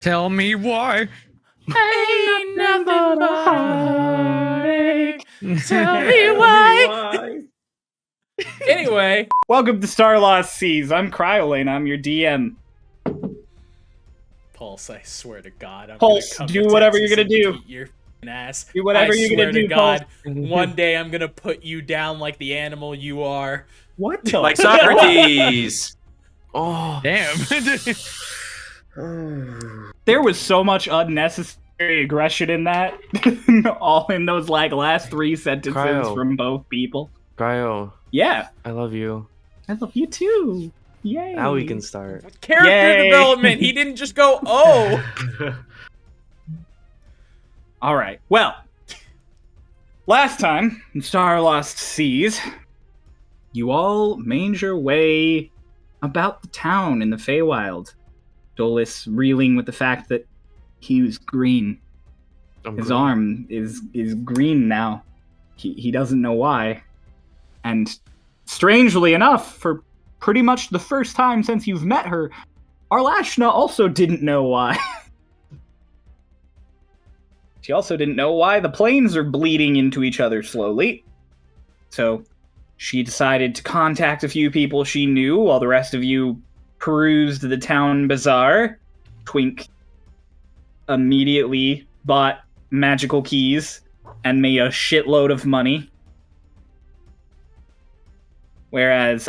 Tell me why. Ain't nothing but heartache. Tell me why. Anyway, Welcome to Starlost Seas. I'm Cryolane. I'm your DM. Pulse, I swear to God, I'm Pulse, gonna come do to whatever Texas you're gonna and do. beat your f***ing ass. Do whatever I you're swear gonna to do, God, Pulse. one day I'm gonna put you down like the animal you are. What the? Like Socrates. Oh, Damn. There was so much unnecessary aggression in that. All in those last three sentences Cryo. from both people. Cryo, Yeah, I love you. I love you too. Yay. Now we can start. Character Yay. development. He didn't just go, oh. All right. Well, last time in Starlost Seas, you all made your way about the town in the Feywild. Dolus reeling with the fact that he was green. His arm is green now. He doesn't know why. And strangely enough, for pretty much the first time since you've met her, Arlashna also didn't know why. She also didn't know why the planes are bleeding into each other slowly. So she decided to contact a few people she knew while the rest of you perused the town bazaar. Twink immediately bought magical keys and made a shitload of money. Whereas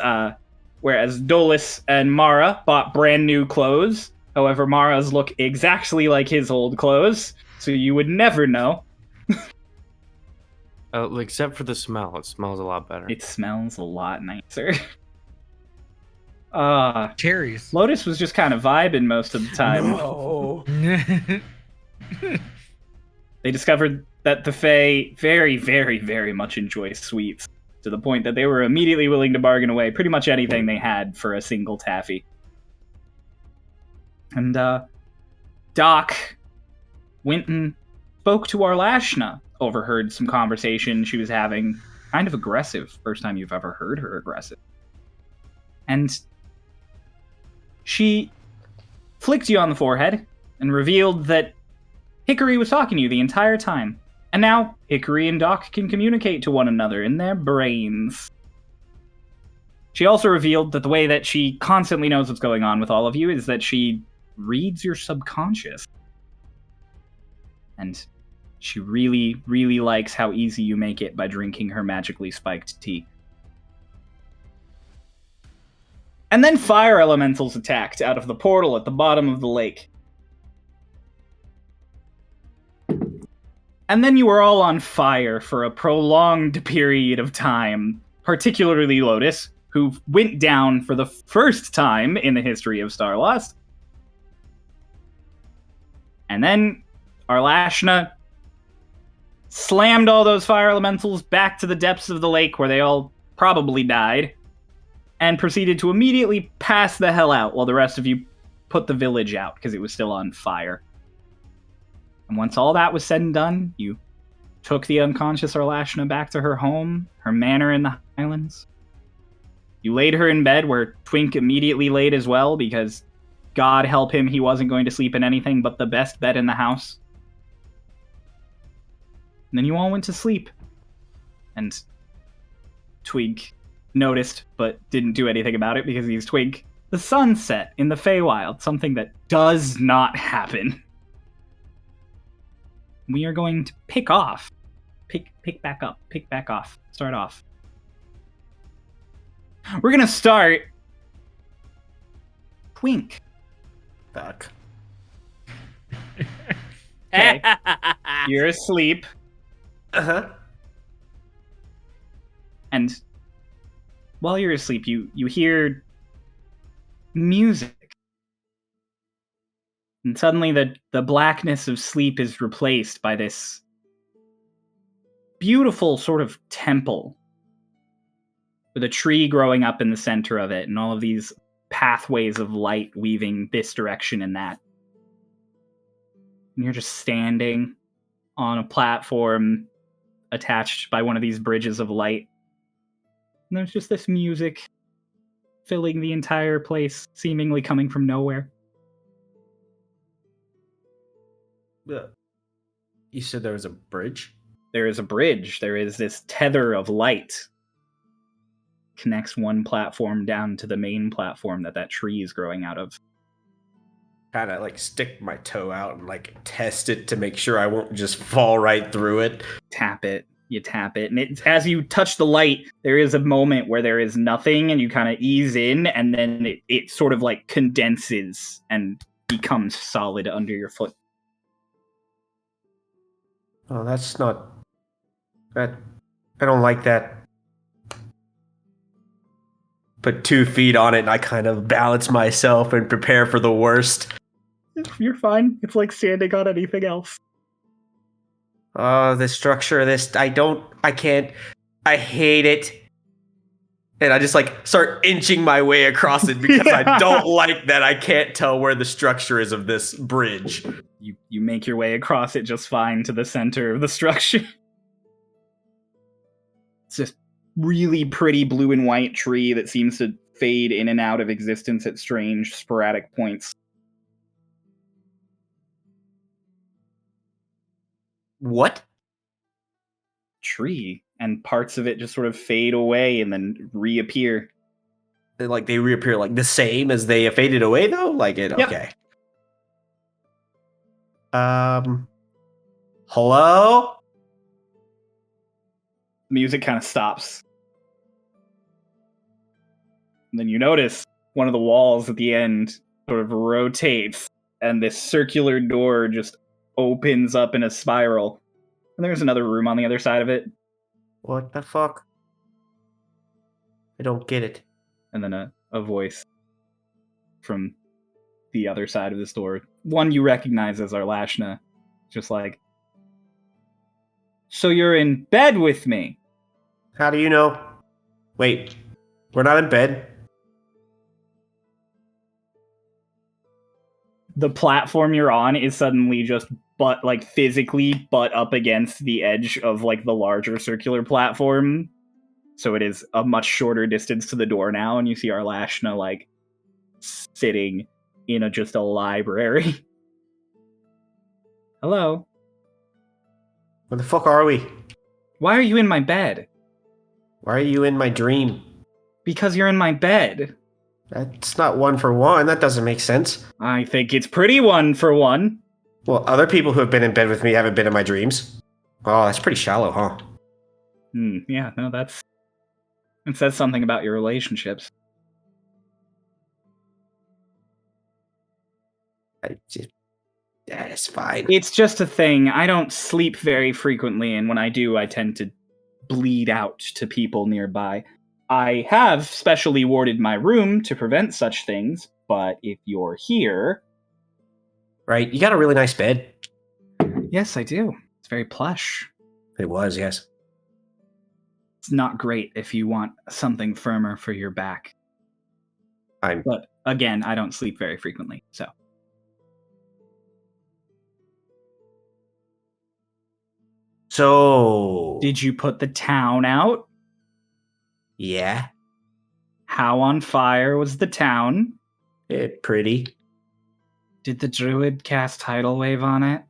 Dolus and Mara bought brand new clothes. However, Mara's look exactly like his old clothes, so you would never know. Except for the smell. It smells a lot better. It smells a lot nicer. Cherries. Lotus was just kind of vibing most of the time. No. They discovered that the Fae very, very, very much enjoy sweets, to the point that they were immediately willing to bargain away pretty much anything they had for a single taffy. And, Doc went and spoke to Arlashna, overheard some conversation she was having, kind of aggressive, first time you've ever heard her aggressive. And she flicked you on the forehead and revealed that Hickory was talking to you the entire time. And now Hickory and Doc can communicate to one another in their brains. She also revealed that the way that she constantly knows what's going on with all of you is that she reads your subconscious. And she really, really likes how easy you make it by drinking her magically spiked tea. And then fire elementals attacked out of the portal at the bottom of the lake. And then you were all on fire for a prolonged period of time, particularly Lotus, who went down for the first time in the history of Starlost. And then Arlashna slammed all those fire elementals back to the depths of the lake where they all probably died, and proceeded to immediately pass the hell out while the rest of you put the village out because it was still on fire. And once all that was said and done, you took the unconscious Arlashna back to her home, her manor in the Highlands. You laid her in bed where Twink immediately laid as well because, God help him, he wasn't going to sleep in anything but the best bed in the house. And then you all went to sleep. And Twink noticed but didn't do anything about it because he's Twink. The sun set in the Feywild, something that does not happen. We are going to pick off. Pick back up. Pick back off. Start off. We're going to start... Twink. Fuck. Okay. You're asleep. Uh-huh. And while you're asleep, you hear music. And suddenly the blackness of sleep is replaced by this beautiful sort of temple with a tree growing up in the center of it and all of these pathways of light weaving this direction and that. And you're just standing on a platform attached by one of these bridges of light. And there's just this music filling the entire place, seemingly coming from nowhere. You said there was a bridge? There is a bridge. There is this tether of light. Connects one platform down to the main platform that tree is growing out of. Kind of like stick my toe out and like test it to make sure I won't just fall right through it. Tap it. You tap it, and as you touch the light, there is a moment where there is nothing, and you kind of ease in, and then it sort of like condenses and becomes solid under your foot. Oh, that's not... I don't like that. Put 2 feet on it, and I kind of balance myself and prepare for the worst. You're fine. It's like standing on anything else. Oh, the structure of this, I can't, I hate it. And I just like start inching my way across it because I don't like that I can't tell where the structure is of this bridge. You make your way across it just fine to the center of the structure. It's this really pretty blue and white tree that seems to fade in and out of existence at strange, sporadic points. What? Tree, and parts of it just sort of fade away and then reappear. Like they reappear like the same as they faded away though? Like it, Yep. Okay. Hello? Music kind of stops. And then you notice one of the walls at the end sort of rotates, and this circular door just opens up in a spiral. And there's another room on the other side of it. What the fuck? I don't get it. And then a voice from the other side of this door. One you recognize as Arlashna. Just like, so you're in bed with me? How do you know? Wait, we're not in bed. The platform you're on is suddenly just physically butt up against the edge of like the larger circular platform. So it is a much shorter distance to the door now, and you see Arlashna like sitting in just a library. Hello. Where the fuck are we? Why are you in my bed? Why are you in my dream? Because you're in my bed. That's not 1 for 1. That doesn't make sense. I think it's pretty 1 for 1. Well, other people who have been in bed with me haven't been in my dreams. Oh, that's pretty shallow, huh? Yeah, no, it says something about your relationships. That's fine. It's just a thing. I don't sleep very frequently, and when I do, I tend to bleed out to people nearby. I have specially warded my room to prevent such things, but if you're here... Right, you got a really nice bed. Yes, I do. It's very plush. It was, yes. It's not great if you want something firmer for your back. But again, I don't sleep very frequently, so... So... Did you put the town out? Yeah. How on fire was the town? Pretty. Did the druid cast Tidal Wave on it?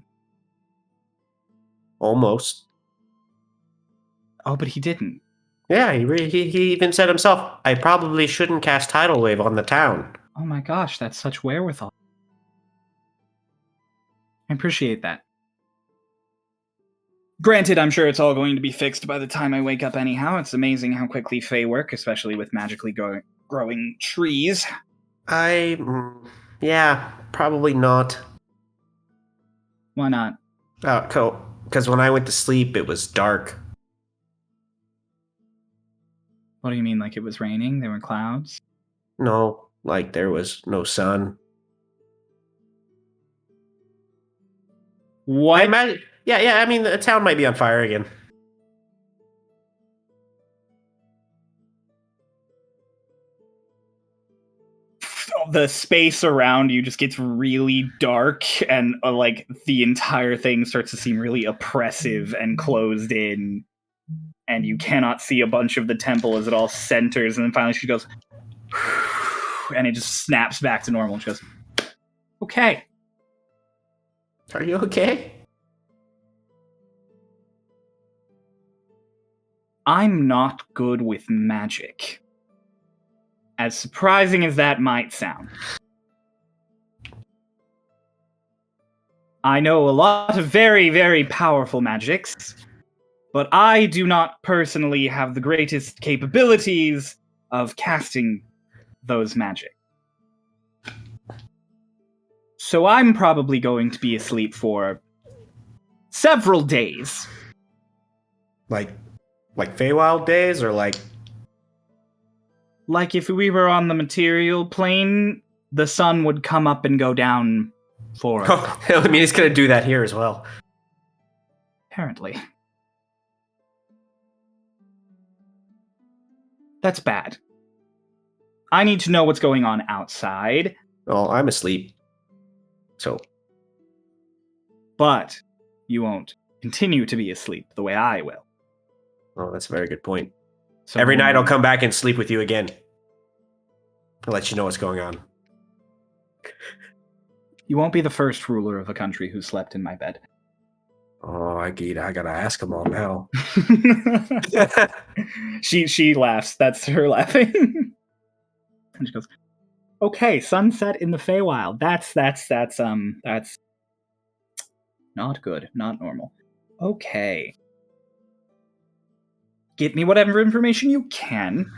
Almost. Oh, but he didn't. Yeah, he even said himself, I probably shouldn't cast Tidal Wave on the town. Oh my gosh, that's such wherewithal. I appreciate that. Granted, I'm sure it's all going to be fixed by the time I wake up anyhow. It's amazing how quickly Fey work, especially with magically growing trees. Yeah, probably not. Why not? Oh, cool. Because when I went to sleep, it was dark. What do you mean, like it was raining? There were clouds? No, like there was no sun. What? I imagine... Yeah, I mean, the town might be on fire again. The space around you just gets really dark, and like the entire thing starts to seem really oppressive and closed in, and you cannot see a bunch of the temple as it all centers, and then finally she goes, and it just snaps back to normal. She goes, okay. Are you okay? I'm not good with magic. As surprising as that might sound. I know a lot of very, very powerful magics, but I do not personally have the greatest capabilities of casting those magic. So I'm probably going to be asleep for several days. Like Feywild days, or like? Like if we were on the material plane, the sun would come up and go down for us. I mean, he's gonna do that here as well. Apparently. That's bad. I need to know what's going on outside. Well, I'm asleep. So. But you won't continue to be asleep the way I will. Oh, that's a very good point. So Every night I'll come back and sleep with you again. I'll let you know what's going on. You won't be the first ruler of a country who slept in my bed. Oh, I gotta ask them all now. She laughs. That's her laughing. And she goes, "Okay, sunset in the Feywild. That's not good, not normal. Okay. Get me whatever information you can.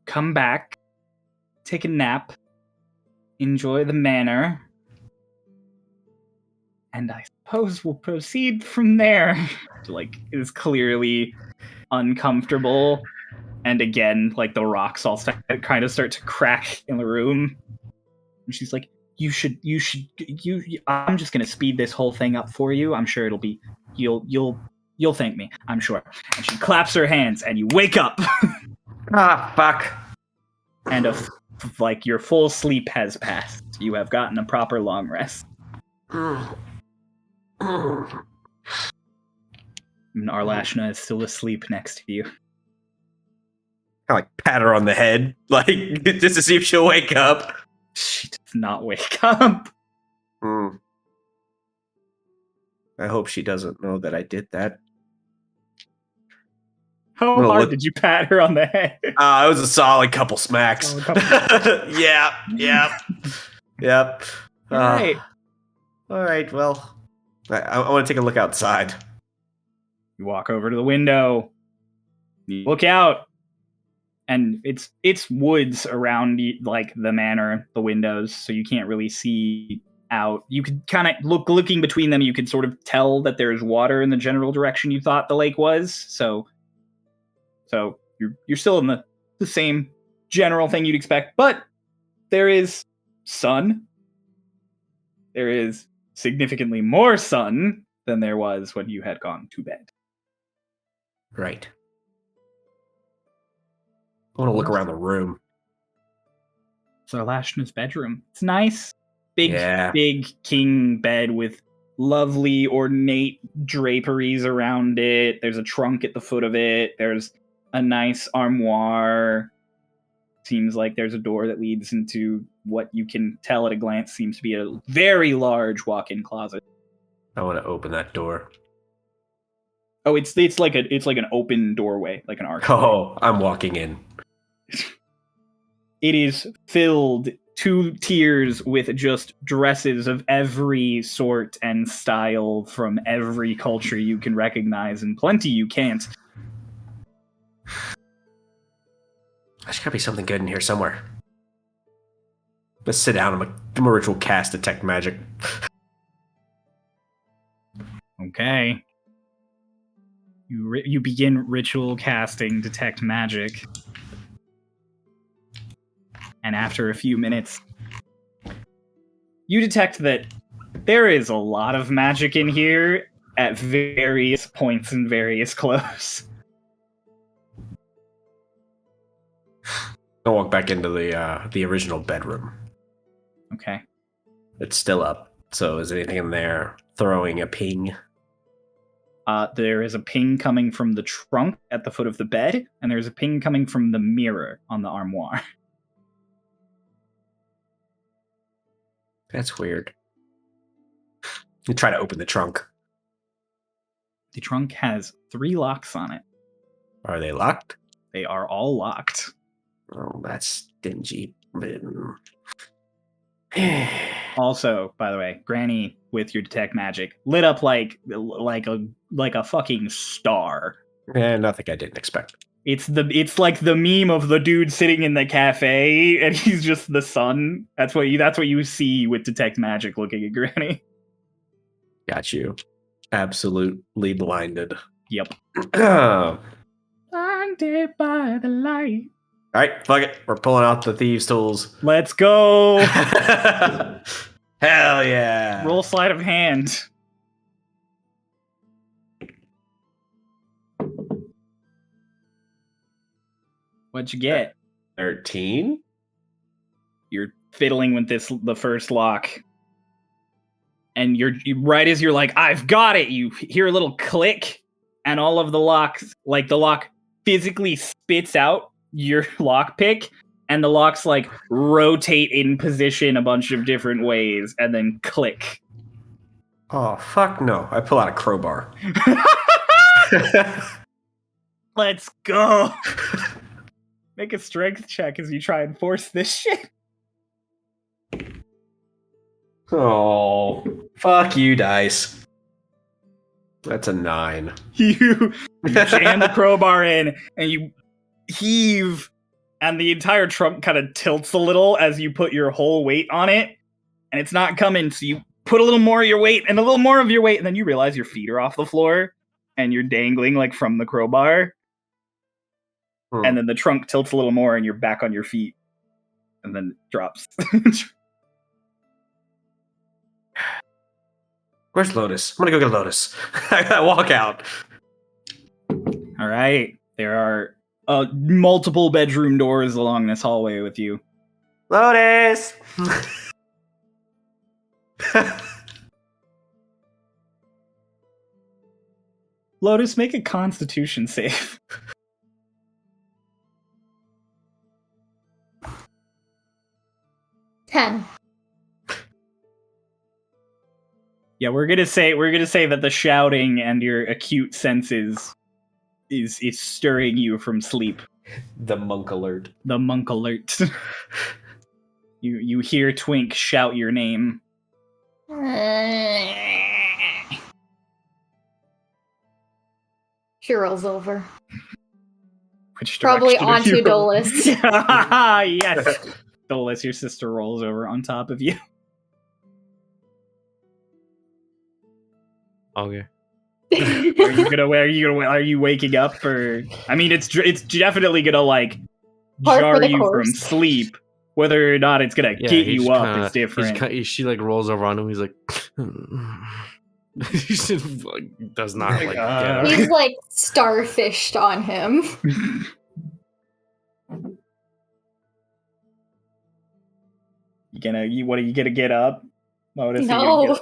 Come back. Take a nap. Enjoy the manor. And I suppose we'll proceed from there." Like, is clearly uncomfortable. And again, like, the rocks all kind of start to crack in the room. And she's like, I'm just gonna speed this whole thing up for you. I'm sure it'll be, you'll thank me, I'm sure. And she claps her hands, and you wake up. Ah, fuck. And like, your full sleep has passed. You have gotten a proper long rest. And Arlashna is still asleep next to you. I like pat her on the head, like just to see if she'll wake up. She does not wake up. I hope she doesn't know that I did that. How hard did you pat her on the head? It was a solid couple smacks. Yep. All right. All right. Well, I want to take a look outside. You walk over to the window. You look out, and it's woods around like the manor, the windows, so you can't really see out. You could kind of looking between them. You could sort of tell that there's water in the general direction you thought the lake was. So you're still in the same general thing you'd expect, but there is sun. There is significantly more sun than there was when you had gone to bed. Right. I want to look around the room. So Lashna's bedroom. It's nice. Big king bed with lovely ornate draperies around it. There's a trunk at the foot of it. There's a nice armoire. Seems like there's a door that leads into what you can tell at a glance seems to be a very large walk-in closet. I want to open that door. Oh, it's like an open doorway, like an archway. Oh, I'm walking in. It is filled 2 tiers with just dresses of every sort and style from every culture you can recognize, and plenty you can't. There's gotta be something good in here somewhere. Let's sit down. I'm a ritual cast detect magic. Okay. You begin ritual casting detect magic. And after a few minutes, you detect that there is a lot of magic in here at various points and various close. I'll walk back into the original bedroom. Okay. It's still up. So is anything in there throwing a ping? There is a ping coming from the trunk at the foot of the bed, and there's a ping coming from the mirror on the armoire. That's weird. You try to open the trunk. The trunk has 3 locks on it. Are they locked? They are all locked. Oh, that's stingy. Also, by the way, Granny with your detect magic lit up like a fucking star. Nothing I didn't expect. It's like the meme of the dude sitting in the cafe and he's just the sun. That's what you see with detect magic looking at Granny. Got you. Absolutely blinded. Yep. All Blinded by the light. right, fuck it. We're pulling out the thieves' tools. Let's go. Hell yeah. Roll sleight of hand. What'd you get? 13? You're fiddling with the first lock. And right as you're like, I've got it, you hear a little click, and all of the locks, like the lock physically spits out your lockpick, and the locks like rotate in position a bunch of different ways, and then click. Oh, fuck no. I pull out a crowbar. Let's go. Make a strength check as you try and force this shit. Oh, fuck you, dice. That's a 9. You jam the crowbar in, and you heave, and the entire trunk kind of tilts a little as you put your whole weight on it, and it's not coming, so you put a little more of your weight, and a little more of your weight, and then you realize your feet are off the floor, and you're dangling, like, from the crowbar. And then the trunk tilts a little more, and you're back on your feet, and then it drops. Where's Lotus? I'm gonna go get Lotus. I walk out. All right. There are multiple bedroom doors along this hallway with you. Lotus! Lotus, make a Constitution save. Ten. Yeah, we're gonna say that the shouting and your acute senses is stirring you from sleep. The monk alert. The monk alert. You hear Twink shout your name. She rolls over. Which Probably direction are onto you- Dolus. Yes. Dolus, your sister rolls over on top of you. Okay. Are you waking up, or I mean, it's definitely gonna like Par for jar the you from course. sleep. Whether or not it's gonna get he's you up kinda- is different. She like rolls over on him. He's like, he just, like, does not like get up. He's like starfished on him. What are you gonna get up? Lotus, No.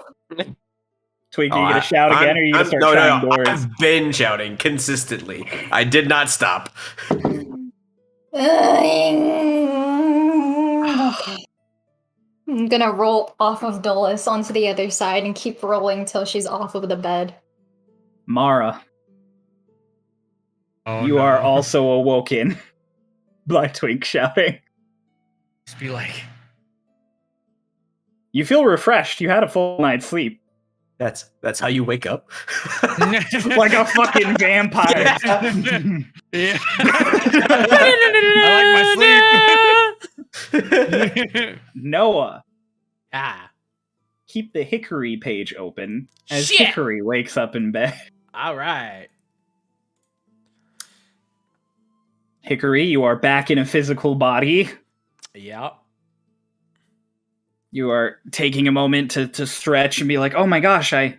Twink, are you gonna shout again, or are you gonna start shouting doors? I've been shouting consistently. I did not stop. I'm gonna roll off of Dolus onto the other side and keep rolling till she's off of the bed. Mara, Oh, you no. are also awoken by Twink shouting. Just be like, You feel refreshed. You had a full night's sleep. That's how you wake up. Like a fucking vampire. yeah. I like my sleep. Noah, Ah, keep the Hickory page open as Shit. Hickory wakes up in bed. all right. Hickory, you are back in a physical body. Yep. You are taking a moment to stretch and be like, oh my gosh, I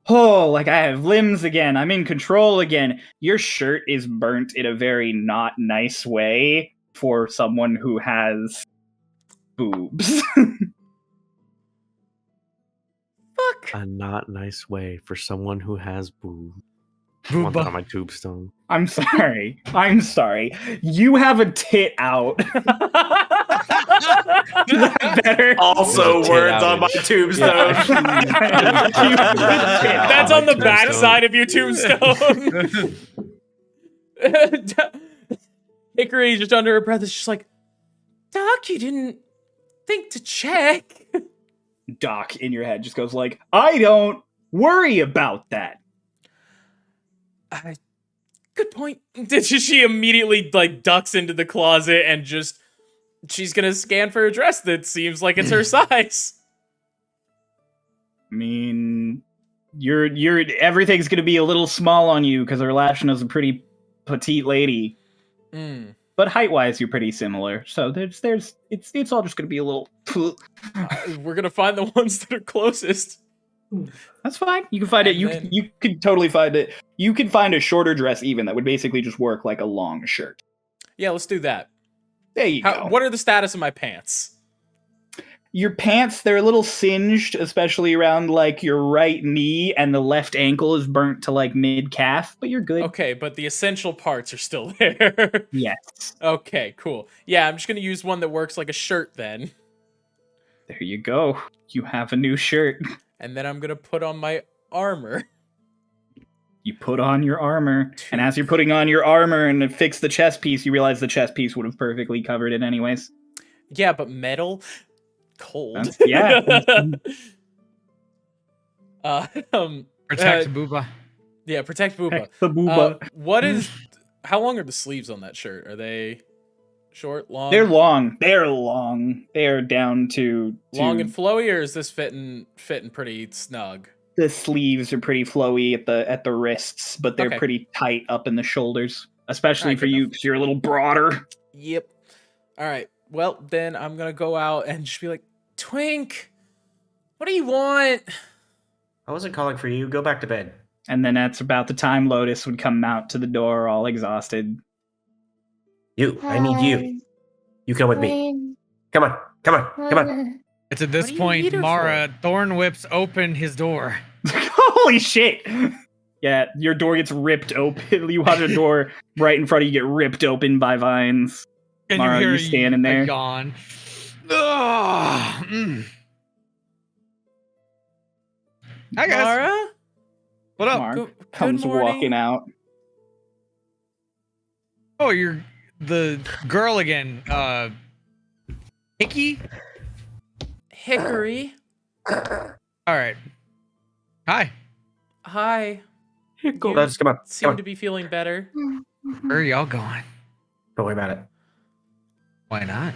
have limbs again. I'm in control again. Your shirt is burnt in a very not nice way for someone who has boobs. Fuck. A not nice way for someone who has boob. I want that on my tombstone. I'm sorry. You have a tit out. that better? Also, There's a words tit on my outage. tombstone. That's on the Tombstone. back side of your tombstone. Hickory, just under her breath, is just like, Doc, you didn't think to check. Doc in your head just goes like, I don't worry about that. Good point. She immediately like ducks into the closet and just she's gonna scan for a dress that seems like it's her size. I mean, you're everything's gonna be a little small on you because Lashna's a pretty petite lady. But height-wise, you're pretty similar. So it's all just gonna be a little. We're gonna find the ones that are closest. That's fine. You can find it. You can totally find it. You can find a shorter dress even that would basically just work like a long shirt. Yeah, let's do that. There you go. What are the status of my pants? Your pants, they're a little singed, especially around like your right knee, and the left ankle is burnt to like mid-calf, but you're good. Okay, but the essential parts are still there. Yes. Okay, cool. Yeah, I'm just gonna use one that works like a shirt then. There you go. You have a new shirt. And then I'm gonna put on my armor. You put on your armor, and as you're putting on your armor and fix the chest piece, you realize the chest piece would have perfectly covered it anyways. Yeah, but metal? Cold. Yeah. Protect Booba. Yeah, protect Booba. The booba. How long are the sleeves on that shirt? Are they short, long? They're long. They're long. They're down to long and flowy, or is this fitting pretty snug? The sleeves are pretty flowy at the wrists, but they're pretty tight up in the shoulders, especially for you because you're a little broader. Yep. All right. Well, then I'm gonna go out and just be like, Twink, what do you want? I wasn't calling for you. Go back to bed. And then that's about the time Lotus would come out to the door, all exhausted. I need you. You come with me. Come on. Come on. Come on. It's at this What do you point, need her Mara Thorn whips open his door. Holy shit! Yeah, your door gets ripped open. You have a door right in front of you, get ripped open by vines. And Mara, you hear you standing there? Yawn. Ugh, Hi guys. Mara? What up? Mark Good comes morning. walking out. Oh, you're the girl again. Hickey? Hickory. Alright. Hi. Hi. Let's come on. Seem to be feeling better. Where are y'all going? Don't worry about it. Why not?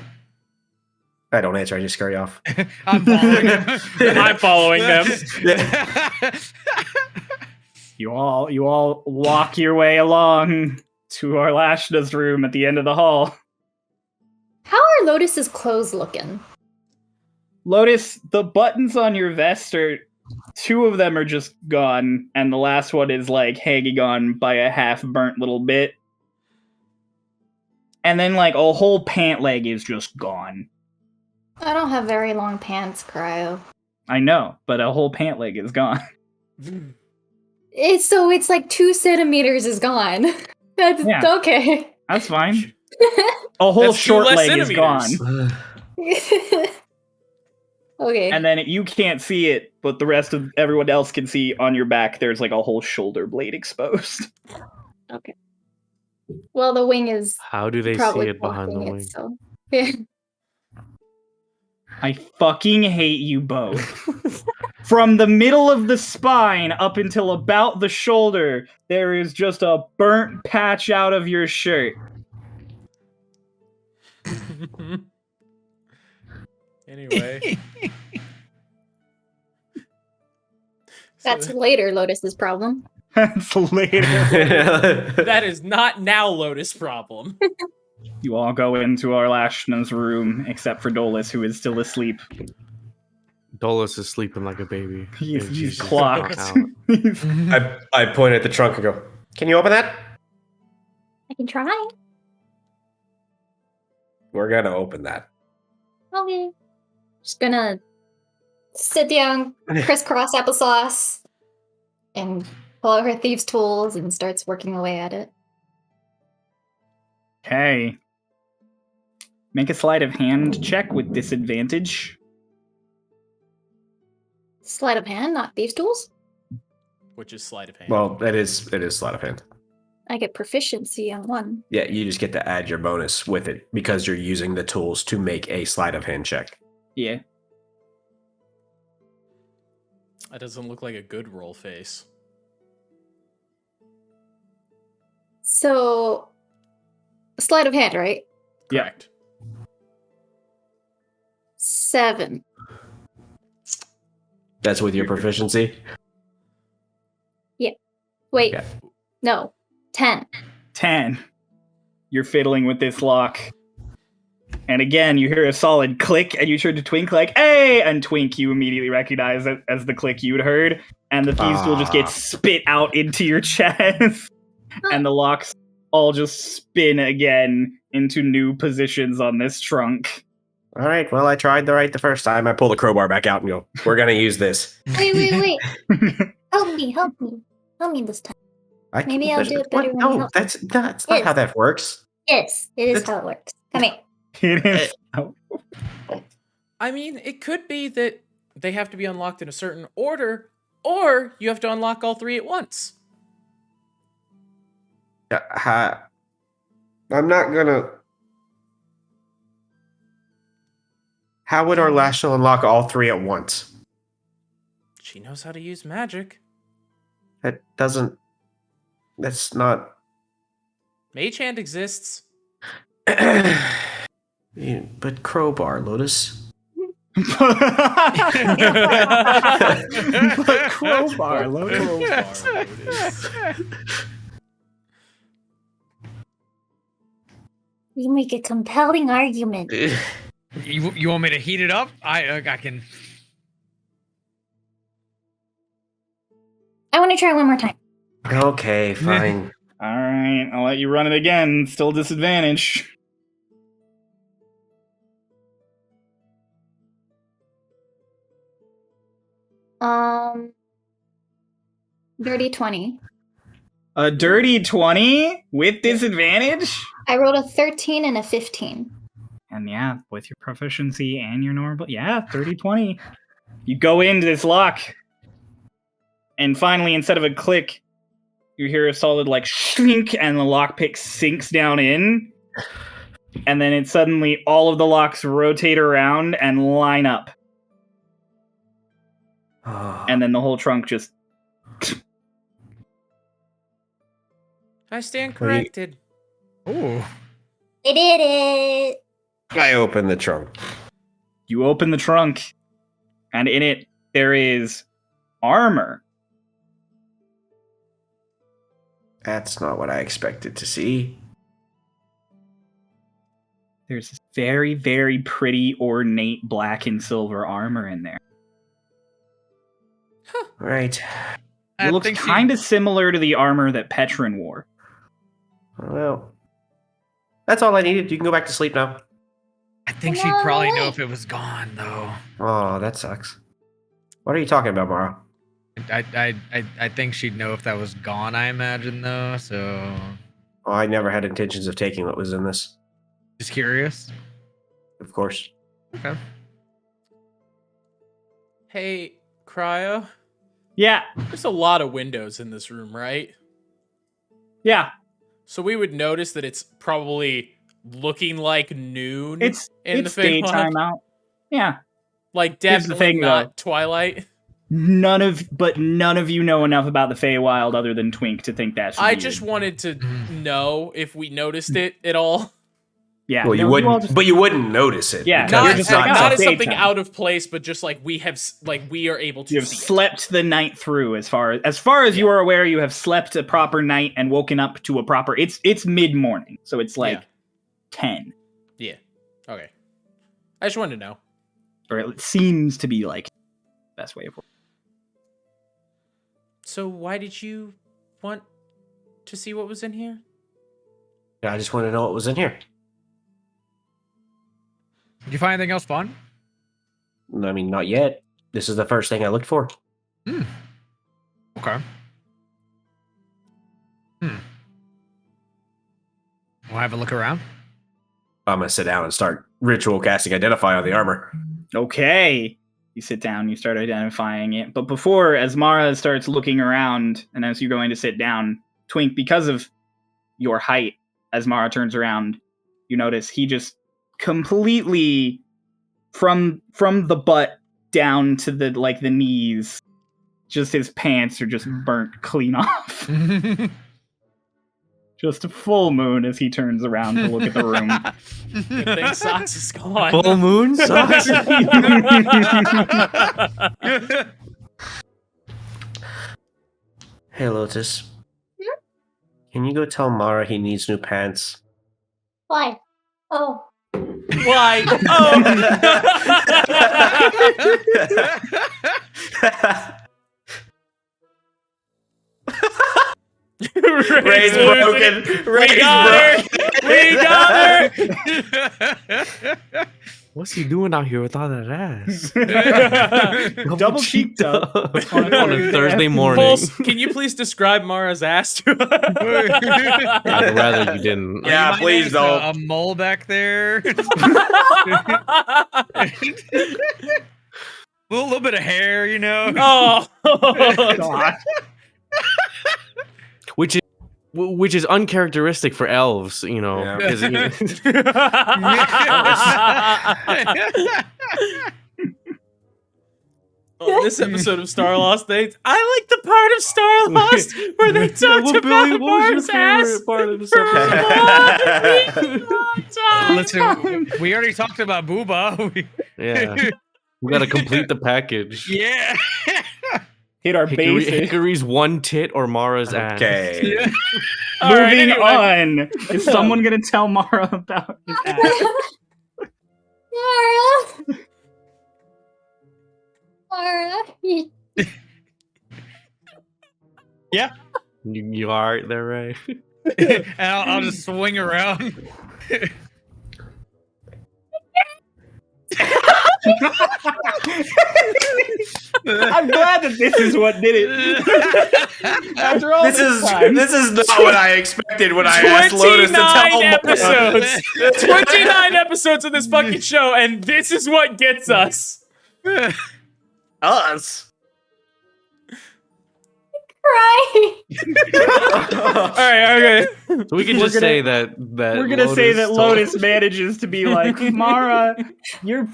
I don't answer. I just scurry off. I'm following him. I'm following them. You all walk your way along to Arlashna's room at the end of the hall. How are Lotus's clothes looking? Lotus, the buttons on your vest are... 2 of them are just gone, and the last one is like hanging on by a half-burnt little bit. And then like a whole pant leg is just gone. I don't have very long pants, Cryo. I know, but a whole pant leg is gone. It's like 2 centimeters is gone. That's okay. That's fine. A whole That's 2 short less leg is gone. centimeters. Okay. And then you can't see it, but the rest of everyone else can see on your back there's like a whole shoulder blade exposed. Okay. Well, the wing is How do they see probably it behind the blocking wing? it, so. Yeah. I fucking hate you both. From the middle of the spine up until about the shoulder, there is just a burnt patch out of your shirt. Anyway. That's later Lotus's problem. That's later. That is not now Lotus' problem. You all go into Arlashna's room, except for Dolus, who is still asleep. Dolus is sleeping like a baby. He's And she's just clocked. knocked out. I point at the trunk and go, "Can you open that?" I can try. We're gonna open that. Okay. Just gonna sit down, crisscross applesauce, and pull out her thieves' tools and starts working away at it. Okay. Make a sleight of hand check with disadvantage. Sleight of hand, not thieves' tools. Which is sleight of hand. Well, it is sleight of hand. I get proficiency on one. Yeah, you just get to add your bonus with it because you're using the tools to make a sleight of hand check. Yeah. That doesn't look like a good roll face. So, sleight of hand, right? Yeah. Correct. 7. That's with your proficiency? Wait, Okay. no, 10. 10. You're fiddling with this lock. And again, you hear a solid click, and you turn to Twink like, hey! And Twink, you immediately recognize it as the click you'd heard. And the thieves tool just gets spit out into your chest. And the locks all just spin again into new positions on this trunk. All right, well, I tried the first time. I pull the crowbar back out and go, we're going to use this. Wait. Help me. Help me this time. Maybe I'll do it better when you No, help. that's not how that works. Yes, it is how it works. Come here. It is. Oh. I mean, it could be that they have to be unlocked in a certain order, or you have to unlock all 3 at once. I'm not gonna. How would our Lashnell unlock all 3 at once? She knows how to use magic. That doesn't. That's not. Mage Hand exists. Yeah, but crowbar, Lotus. But crowbar, Lotus. We make a compelling argument. You want me to heat it up? I can. I want to try one more time. Okay, fine. All right, I'll let you run it again. Still disadvantage. Dirty 20. A dirty 20 with disadvantage? I rolled a 13 and a 15. And yeah, with your proficiency and your normal, yeah, 30-20. You go into this lock, and finally, instead of a click, you hear a solid like shrink, and the lockpick sinks down in. And then it suddenly, all of the locks rotate around and line up. And then the whole trunk just... I stand What do you- corrected. Ooh. I did it! I open the trunk. You open the trunk, and in it, there is armor. That's not what I expected to see. There's this very, very pretty, ornate black and silver armor in there. Right. It looks kind of similar to the armor that Petrin wore. Well, that's all I needed. You can go back to sleep now. I think she'd probably know if it was gone, though. Oh, that sucks. What are you talking about, Mara? I think she'd know if that was gone. I imagine, though. So Oh, I never had intentions of taking what was in this. just curious. Of course. Okay. Hey, Cryo. Yeah, There's a lot of windows in this room, right? yeah. So we would notice that it's probably looking like noon It's in the daytime Feywild. out. Yeah. Like Here's the definitely thing, not Twilight. None of you know enough about the Feywild other than Twink to think that's I weird. just wanted to know if we noticed it at all. Yeah. Well, you no, all wouldn't, just- but you wouldn't notice it. Yeah, because no, Not, you're it's just like, not oh, as something daytime. out of place, but just like we are able to You have see it. slept the night through as far as you are aware, you have slept a proper night and woken up to a proper it's mid-morning. So it's like Yeah. 10. Yeah. Okay. I just wanted to know. Or it seems to be like the best way of So why did you want to see what was in here? I just want to know what was in here. Did you find anything else fun? I mean, not yet. This is the first thing I looked for. Okay. We'll have a look around. I'm gonna sit down and start ritual casting Identify on the armor. Okay. You sit down, you start identifying it. But before, as Mara starts looking around, and as you're going to sit down, Twink, because of your height, as Mara turns around, you notice he just completely, from the butt down to the knees, just his pants are just burnt clean off. Just a full moon as he turns around to look at the room. Good thing Socks is gone. Full moon sucks. Hey, Lotus. Can you go tell Mara he needs new pants? Why? Oh. Why? Ray's broken. We got her. What's he doing out here with all that ass? Double cheeked up. on a Thursday morning. Pulse, can you please describe Mara's ass to us? I'd rather you didn't. Yeah, You might please notice don't. A mole back there. A little bit of hair, you know. Oh, God. Which is uncharacteristic for elves, you know. Yeah. 'Cause, you know, Oh, this episode of Starlost, I like the part of Starlost where they talked about Mara's ass. part of the for a long time. Listen, we already talked about Booba. Yeah, we gotta complete the package. Yeah. Hit our basic. Hickory's one tit or Mara's ass. Okay. Yeah. All right, Moving anyway. on. Is someone going to tell Mara about his ass? Mara. Mara. You are right there, right? And I'll just swing around. I'm glad that this is what did it. After all This is time. not what I expected when I asked Lotus to 29 tell Mara. episodes. 29 episodes of this fucking show, and this is what gets us. Us. Cry. All right, okay. So we can We're just gonna- say that We're gonna say that told- Lotus manages to be like, Mara, your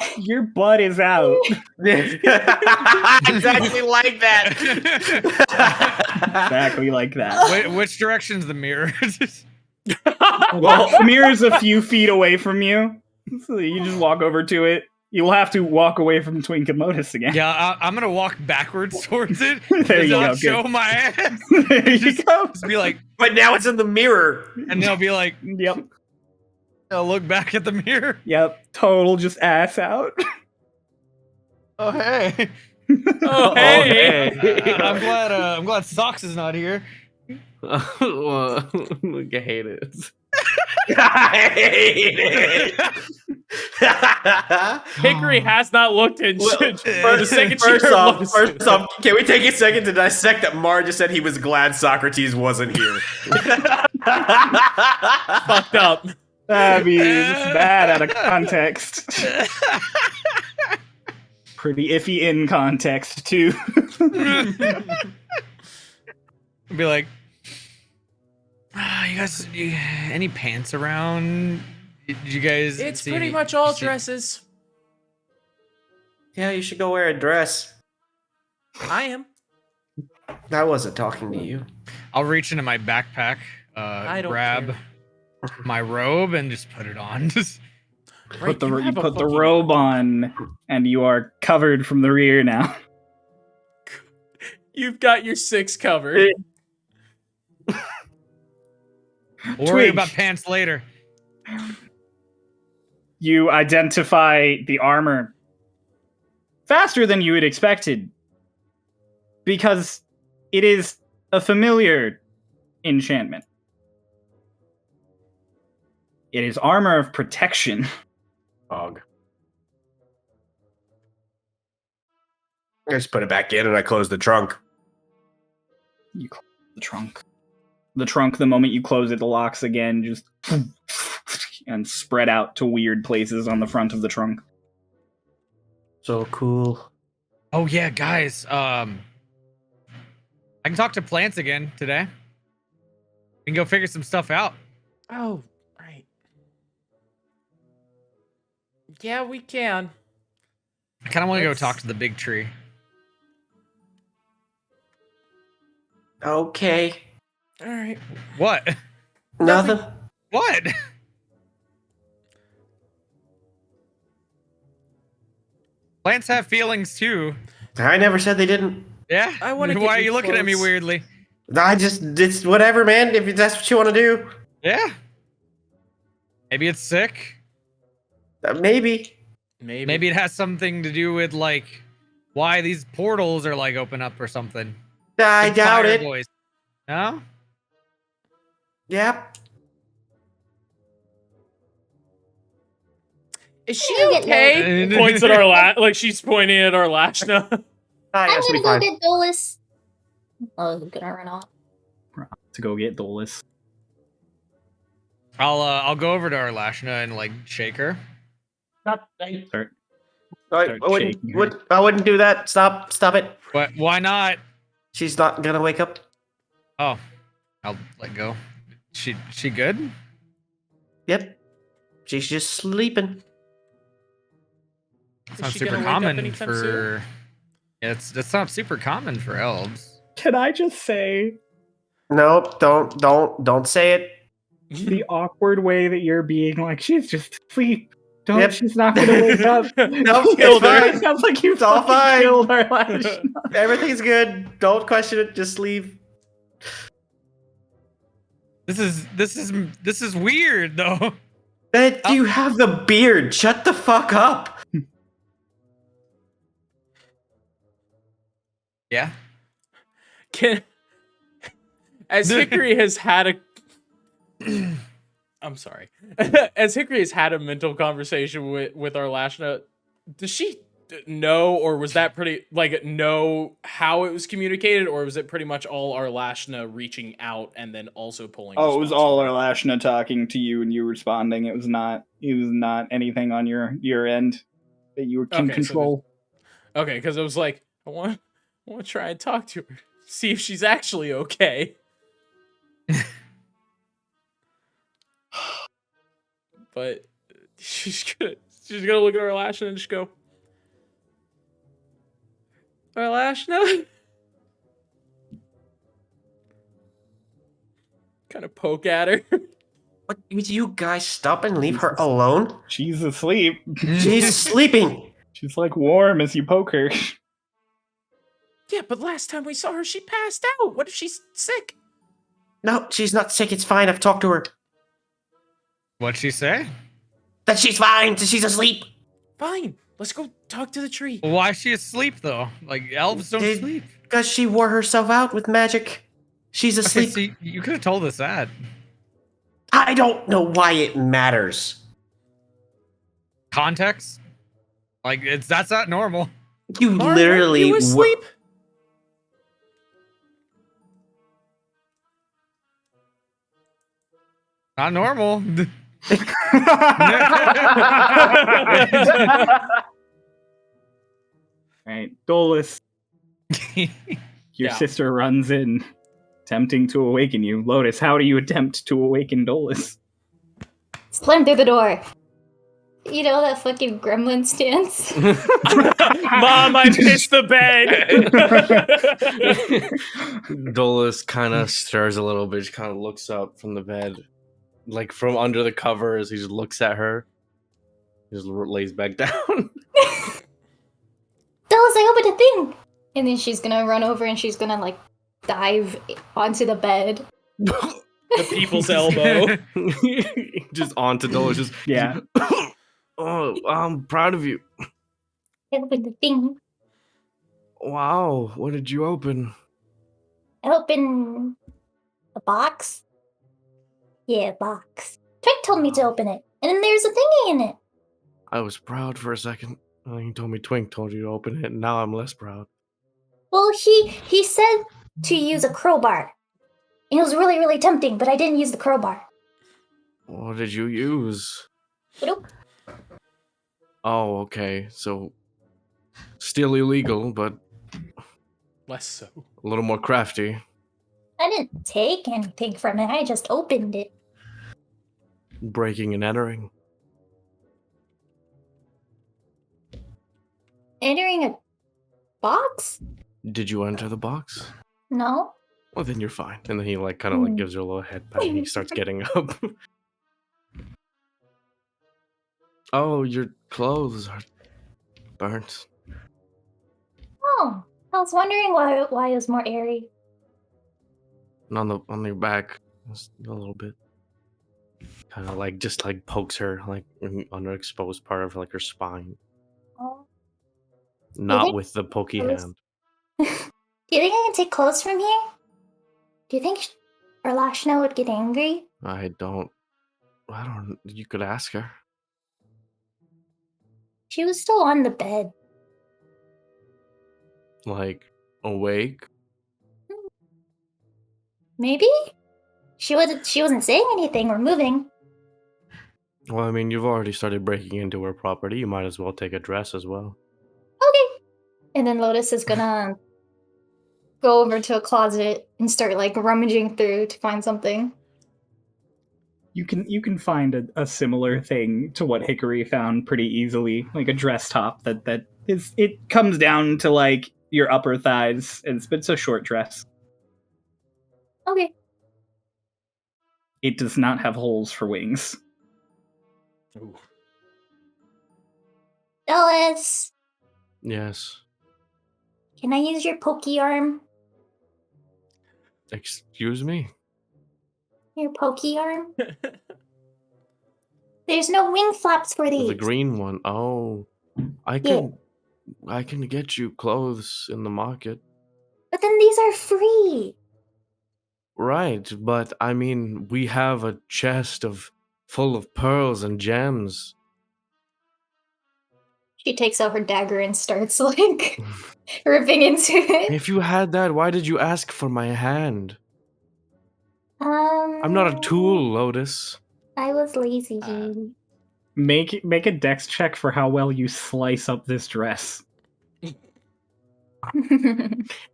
butt is out. Exactly like that. Exactly like that. Which direction's the mirror? Well, the mirror's a few feet away from you, so you just walk over to it. You'll have to walk away from Twink and Lotus again. Yeah, I'm gonna walk bawards towards it. There you Not go, show good. my ass. There you go. Just be like, But now it's in the mirror. and they'll be like, Yep. I'll look back at the mirror. Yep. Total just ass out. Oh hey. Oh, hey. I'm glad Socks is not here. Well, I hate it. I hate it. Hickory has not looked in Well, for the second First year. off, can we take a second to dissect that Mar just said he was glad Socrates wasn't here? Fucked up. I mean, it's bad out of context. Pretty iffy in context, too. Be like, any pants around? Did you guys? It's see pretty any- much all see- dresses. Yeah, you should go wear a dress. I am. I wasn't talking to you. I'll reach into my backpack, I don't grab care. my robe, and just put it on. Put the, you you have a put the fucking- robe on, and you are covered from the rear now. You've got your 6 covered. We'll worry Twig. about pants later. You identify the armor faster than you had expected, because it is a familiar enchantment. It is armor of protection. Dog. I just put it back in and I closed the trunk. You close the trunk. The trunk, the moment you close it, the locks again just and spread out to weird places on the front of the trunk. So cool. Oh yeah, guys. I can talk to plants again today. We can go figure some stuff out. Oh, right. Yeah, we can. I kind of want to go Let's- talk to the big tree. Okay. All right. What? Nothing. What? Plants have feelings too. I never said they didn't. Yeah. I wanna get Why are you you looking at me close. weirdly? It's whatever, man. If that's what you want to do, Yeah. Maybe it's sick. Maybe. Maybe it has something to do with like why these portals are like open up or something. I Big doubt fire it. boys. No? Yep. Is she I'm gonna get okay? Points at our like she's pointing at our Lashna. I I'm guess we gonna go fine. get Dolus. Oh, I'm gonna run off. To go get Dolus. I'll go over to our Lashna and like shake her. Start. I wouldn't, shaking her. I wouldn't do that. Stop it. But why not? She's not gonna wake up. Oh, I'll let go. She good? Yep. She's just sleeping. It's Is not she super gonna wake up common anytime for. Yeah, it's not super common for elves. Can I just say No, don't say it. the awkward way that you're being like, she's just asleep. Don't, Yep. she's not gonna wake up. No, Killed it's her. fine. It sounds like you It's all fucking fine. killed our last. Everything's good. Don't question it. Just leave. This is weird though. But you have the beard. Shut the fuck up. Yeah. Can as Hickory has had a I'm sorry. As Hickory has had a mental conversation with our Lashna, does she know, or was that pretty like know how it was communicated, or was it pretty much all our Lashna reaching out and then also pulling? Oh, it was all our response Lashna talking to you and you responding. It was not anything on your end that you can Okay, so control. okay, because it was like I want to try and talk to her, see if she's actually okay. But she's gonna look at our Lashna and just go, our Lashna? Kind of poke at her. What? Would you guys stop and leave her alone? She's asleep. She's sleeping. She's like warm as you poke her. Yeah, but last time we saw her, she passed out. What if she's sick? No, she's not sick. It's fine. I've talked to her. What'd she say? That she's fine. That she's asleep. Fine, let's go talk to the tree. Well, why is she asleep though? Like elves don't Did- sleep. Because she wore herself out with magic. She's Okay, asleep. see, you could have told us that. I don't know why it matters. Context? Like that's not normal. You Mara, literally. you asleep? Not normal. Right, Dolus, your Yeah. sister runs in, attempting to awaken you. Lotus, how do you attempt to awaken Dolus? Slam through the door. You know that fucking gremlin stance? Mom, I pissed the bed. Dolus kind of stirs a little bit. She kind of looks up from the bed, like from under the covers. He just looks at her. He just lays back down. Dolus, I opened a thing! And then she's gonna run over and she's gonna like dive onto the bed. The people's elbow. Just onto Dolus. Just Yeah. Oh, I'm proud of you. I opened the thing. Wow, what did you open? I opened a box. Yeah, a box. Twink told me to open it. And then there's a thingy in it. I was proud for a second. You told me Twink told you to open it, and now I'm less proud. Well, he said to use a crowbar. It was really, really tempting, but I didn't use the crowbar. What did you use? Nope. Oh, okay. So, still illegal, but Less so. a little more crafty. I didn't take anything from it. I just opened it. Breaking and entering. Entering a box? Did you enter the box? No. Well, then you're fine. And then he like kind of like gives her a little head pat and he starts getting up. Oh, your clothes are burnt. Oh, I was wondering why it was more airy. And on your back, just a little bit. Kind of like just like pokes her like on her exposed part of like her spine. Oh. Not think- with the pokey clothes- hand. Do you think I can take clothes from here? Do you think Arlashna would get angry? I don't. You could ask her. She was still on the bed. Like awake. Maybe? She wasn't saying anything or moving. Well, I mean, you've already started breaking into her property. You might as well take a dress as well. Okay. And then Lotus is gonna go over to a closet and start like rummaging through to find something. You can find a similar thing to what Hickory found pretty easily, like a dress top that is it comes down to like your upper thighs. It's a short dress. Okay. It does not have holes for wings. Ooh. Lotus, Yes. can I use your pokey arm? Excuse me? Your pokey arm? There's no wing flaps for these. The green one. Oh. I can get you clothes in the market. But then these are free. Right, but I mean, we have a chest full of pearls and gems. She takes out her dagger and starts like ripping into it. If you had that, why did you ask for my hand? I'm not a tool, Lotus. I was lazy. Make a dex check for how well you slice up this dress.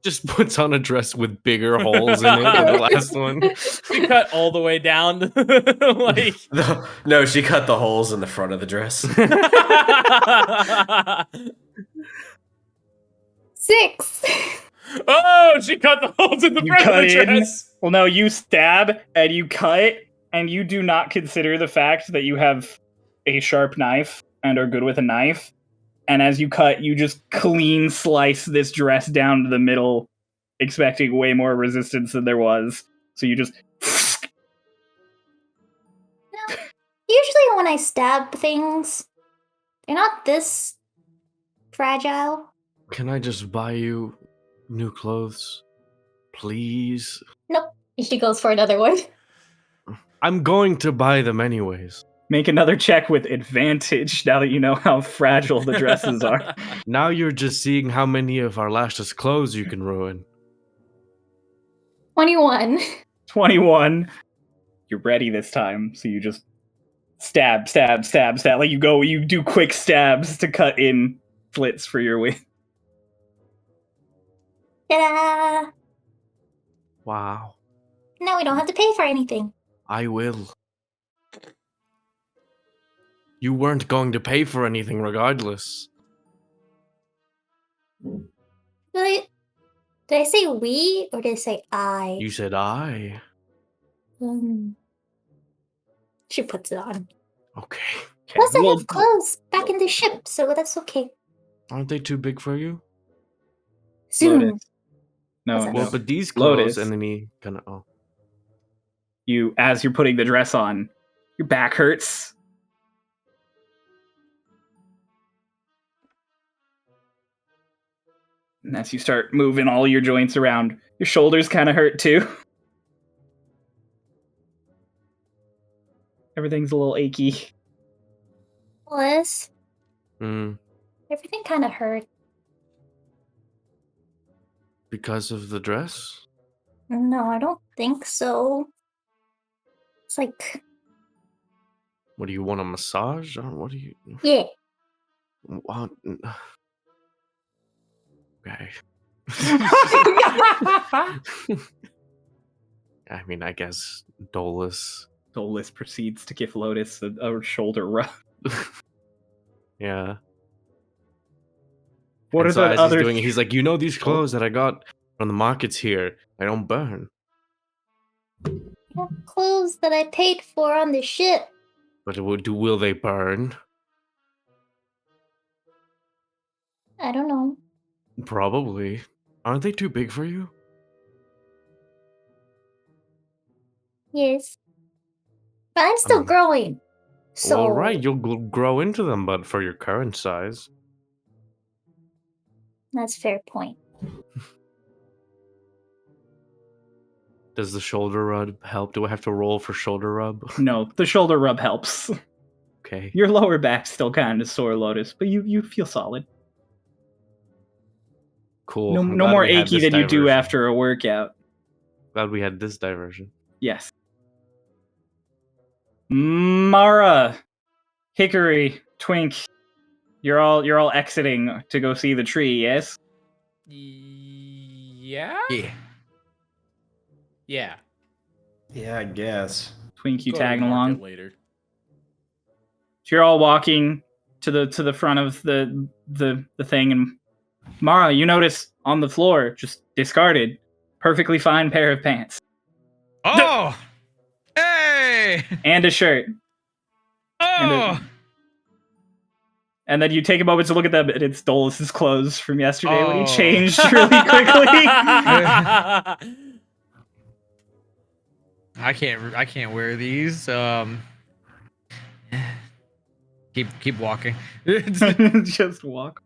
Just puts on a dress with bigger holes in it than the last one. She cut all the way down. Like No, she cut the holes in the front of the dress. 6. Oh, she cut the holes in the You front of cut the in. dress. Well, no, you stab and you cut, and you do not consider the fact that you have a sharp knife and are good with a knife. And as you cut, you just clean slice this dress down to the middle, expecting way more resistance than there was. So you just. Usually when I stab things, they're not this fragile. Can I just buy you new clothes? Please? Nope. She goes for another one. I'm going to buy them anyways. Make another check with advantage now that you know how fragile the dresses are. Now you're just seeing how many of our lashes clothes you can ruin. 21. 21. You're ready this time, so you just stab. Like you do quick stabs to cut in slits for your wing. Ta-da! Wow. Now we don't have to pay for anything. I will. You weren't going to pay for anything regardless. Did I say we or did I say I? You said I. She puts it on. Okay. Plus, I Well, have clothes back in the ship, so that's okay. Aren't they too big for you? Soon. Lotus. No, What's that? Well, no. but these clothes, Lotus. and then he kind of, You, as you're putting the dress on, your back hurts. And as you start moving all your joints around, your shoulders kind of hurt too. Everything's a little achy. Liz, mm, everything kind of hurt. because of the dress? No, I don't think so. It's like What do you want, a massage? Or what do you... Yeah. What? Okay. I mean, I guess Dolus. Dolus proceeds to give Lotus a shoulder rub. Yeah. What And are so the as other? he's doing it, he's like, these clothes that I got from the markets here, I don't burn. Clothes that I paid for on the ship. But will they burn? I don't know. Probably. Aren't they too big for you? Yes. But I'm still growing. So Well, right, you'll grow into them, but for your current size. that's a fair point. Does the shoulder rub help? Do I have to roll for shoulder rub? No, the shoulder rub helps. Okay. Your lower back's still kind of sore, Lotus, but you feel solid. Cool. No, I'm no glad more we had achy this than you do diversion. after a workout. Glad we had this diversion. Yes. Mara, Hickory, Twink, you're all exiting to go see the tree. Yes. Yeah. Yeah. Yeah. Yeah, I guess. Twink, you Go to the tagging market along. later. So you're all walking to the front of the thing, and Mara, you notice on the floor, just discarded, perfectly fine pair of pants Oh! Hey! and a shirt. Oh! And then you take a moment to look at them, and it's Dolus's clothes from yesterday when he Oh. changed really quickly. I can't wear these. Keep walking. Just walk.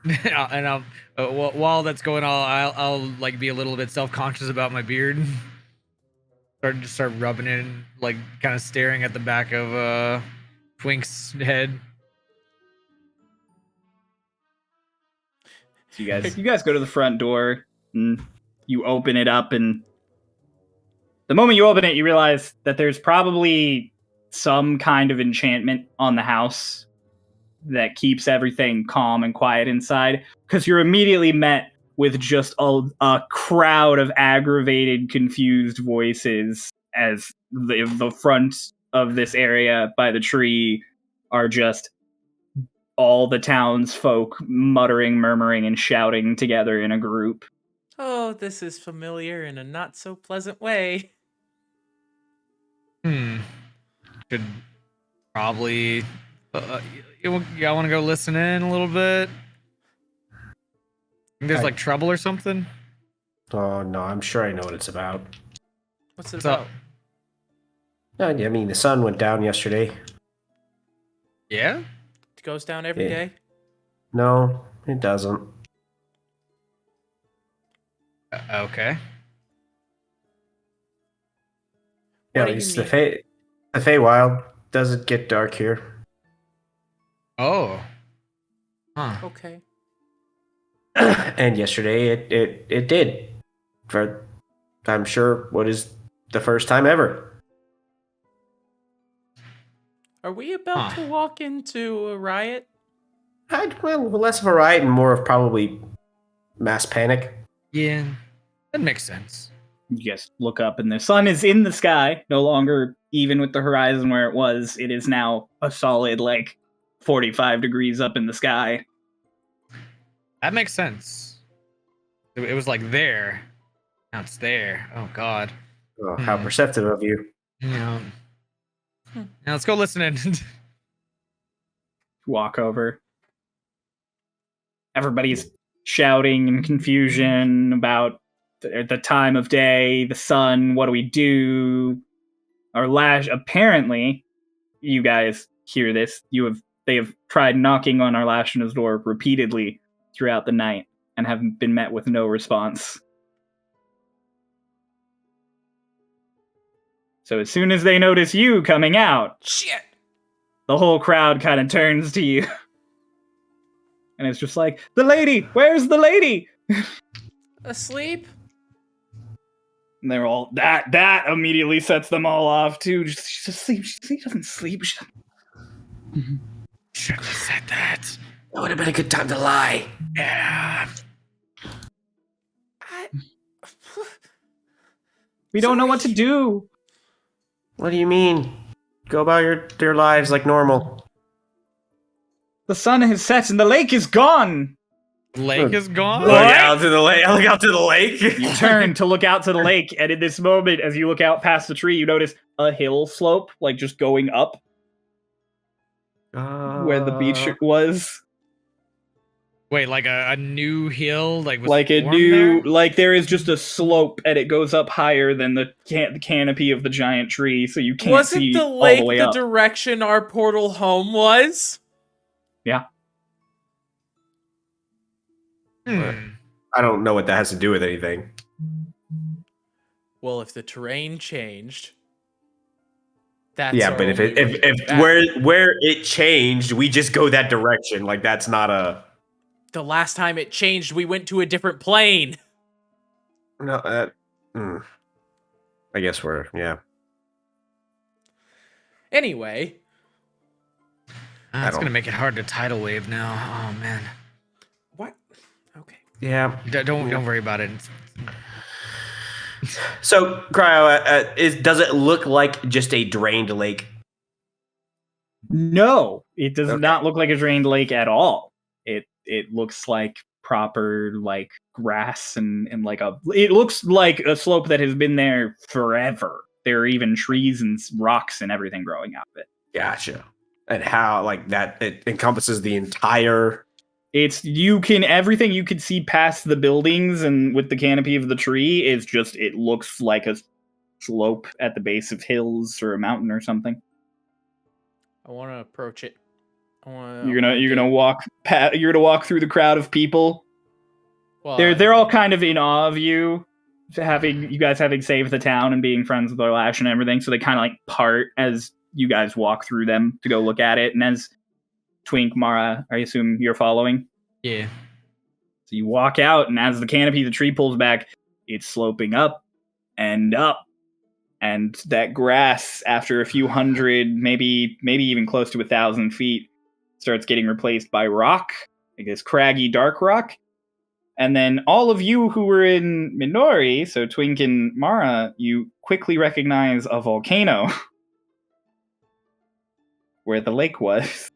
And while that's going on, I'll like be a little bit self-conscious about my beard. Start rubbing it, and, like kind of staring at the back of Twink's head. So you guys go to the front door, and you open it up, and the moment you open it, you realize that there's probably some kind of enchantment on the house that keeps everything calm and quiet inside, because you're immediately met with just a crowd of aggravated, confused voices as the front of this area by the tree are just all the townsfolk muttering, murmuring, and shouting together in a group. Oh, this is familiar in a not so pleasant way. Should probably. You want to go listen in a little bit? Think there's like trouble or something? Oh no, I'm sure I know what it's about. What's it What's up? about? I mean, the sun went down yesterday. Yeah. It goes down every Yeah. day. No, it doesn't. Okay. Yeah, What do you it's mean? the Feywild doesn't get dark here. Oh. Huh. Okay. And yesterday it did. For I'm sure what is the first time ever. Are we about to walk into a riot? Well, less of a riot and more of probably mass panic. Yeah. That makes sense. You just look up, and the sun is in the sky, no longer even with the horizon where it was. It is now a solid, 45 degrees up in the sky. That makes sense. It was like there. Now it's there. Oh God. Oh, how perceptive of you. Yeah. Now let's go listen in. Walk over. Everybody's shouting in confusion about the time of day, the sun, what do we do? Apparently, you guys hear this. They have tried knocking on Arlashna's door repeatedly throughout the night and have been met with no response. So as soon as they notice you coming out, Shit! the whole crowd kind of turns to you. And it's just like, the lady! Where's the lady? Asleep? And they're all, that immediately sets them all off too. She's asleep. She doesn't sleep. Shouldn't have said that. That would have been a good time to lie. Yeah. We don't know what to do. What do you mean? Go about your lives like normal. The sun has set and the lake is gone. Lake is gone? Look out to the lake. Look out to the lake. You turn to look out to the lake, and in this moment, as you look out past the tree, you notice a hill slope, like just going up where the beach was. Wait, like a new hill? Like Like a new, like there is just a slope, and it goes up higher than the canopy of the giant tree, so you can't see Wasn't the all lake the way the up. direction our portal home was? Yeah. I don't know what that has to do with anything. Well, if the terrain changed, that's Yeah, our but if only way to if get back. where it changed, we just go that direction. Like that's not a The last time it changed, we went to a different plane. no. I guess yeah. Anyway, That's gonna make it hard to tidal wave now. Oh man. what? Okay. Yeah. Don't worry about it. So, Cryo, does it look like just a drained lake? No, it does Okay. not look like a drained lake at all. It looks like proper like grass and like it looks like a slope that has been there forever. There are even trees and rocks and everything growing out of it. Gotcha. And how like that it encompasses the entire. It's everything you could see past the buildings and with the canopy of the tree is just it looks like a slope at the base of hills or a mountain or something. I want to approach it. You're gonna walk through the crowd of people. Well, They're all kind of in awe of you, you guys having saved the town and being friends with Arlash and everything. So they kind of like part as you guys walk through them to go look at it. And as Twink, Mara, I assume you're following. Yeah. So you walk out, and as the canopy of the tree pulls back, it's sloping up and up. And that grass, after a few hundred, maybe even close to 1,000 feet, starts getting replaced by rock, like this craggy dark rock. And then all of you who were in Minori, so Twink and Mara, you quickly recognize a volcano where the lake was.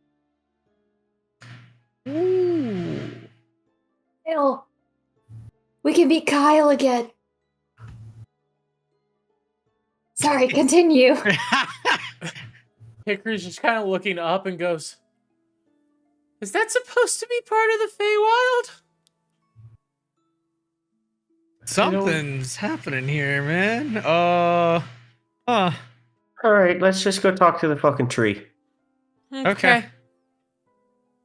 Ew. We can meet Kyle again. Sorry, continue. Hickory's just kind of looking up and goes, "Is that supposed to be part of the Feywild?" Something's happening here, man. All right, let's just go talk to the fucking tree. Okay.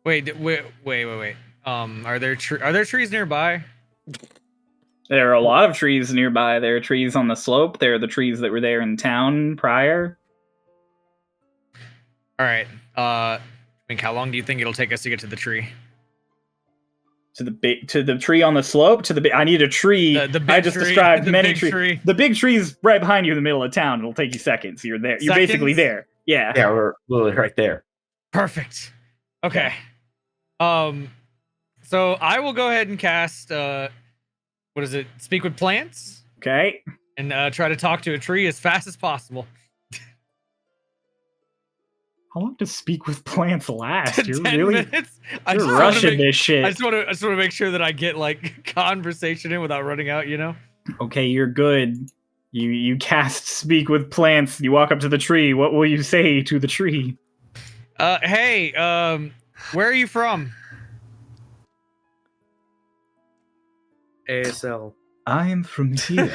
Wait. Are there trees nearby? There are a lot of trees nearby. There are trees on the slope. There are the trees that were there in town prior. All right. How long do you think it'll take us to get to the tree? To the tree on the slope. I need a tree. The big I just tree, described the many big trees. tree. The big tree's right behind you in the middle of town. It'll take you seconds. You're there. You're basically Seconds? there. Yeah. Yeah, we're literally right there. Perfect. Okay. So I will go ahead and cast what is it? Speak with plants Okay. and try to talk to a tree as fast as possible. How long does speak with plants last? You're 10 really minutes. you're rushing this shit. I just want to make sure that I get like conversation in without running out. You know. Okay, you're good. You cast speak with plants. You walk up to the tree. What will you say to the tree? Hey, where are you from? ASL. I am from here.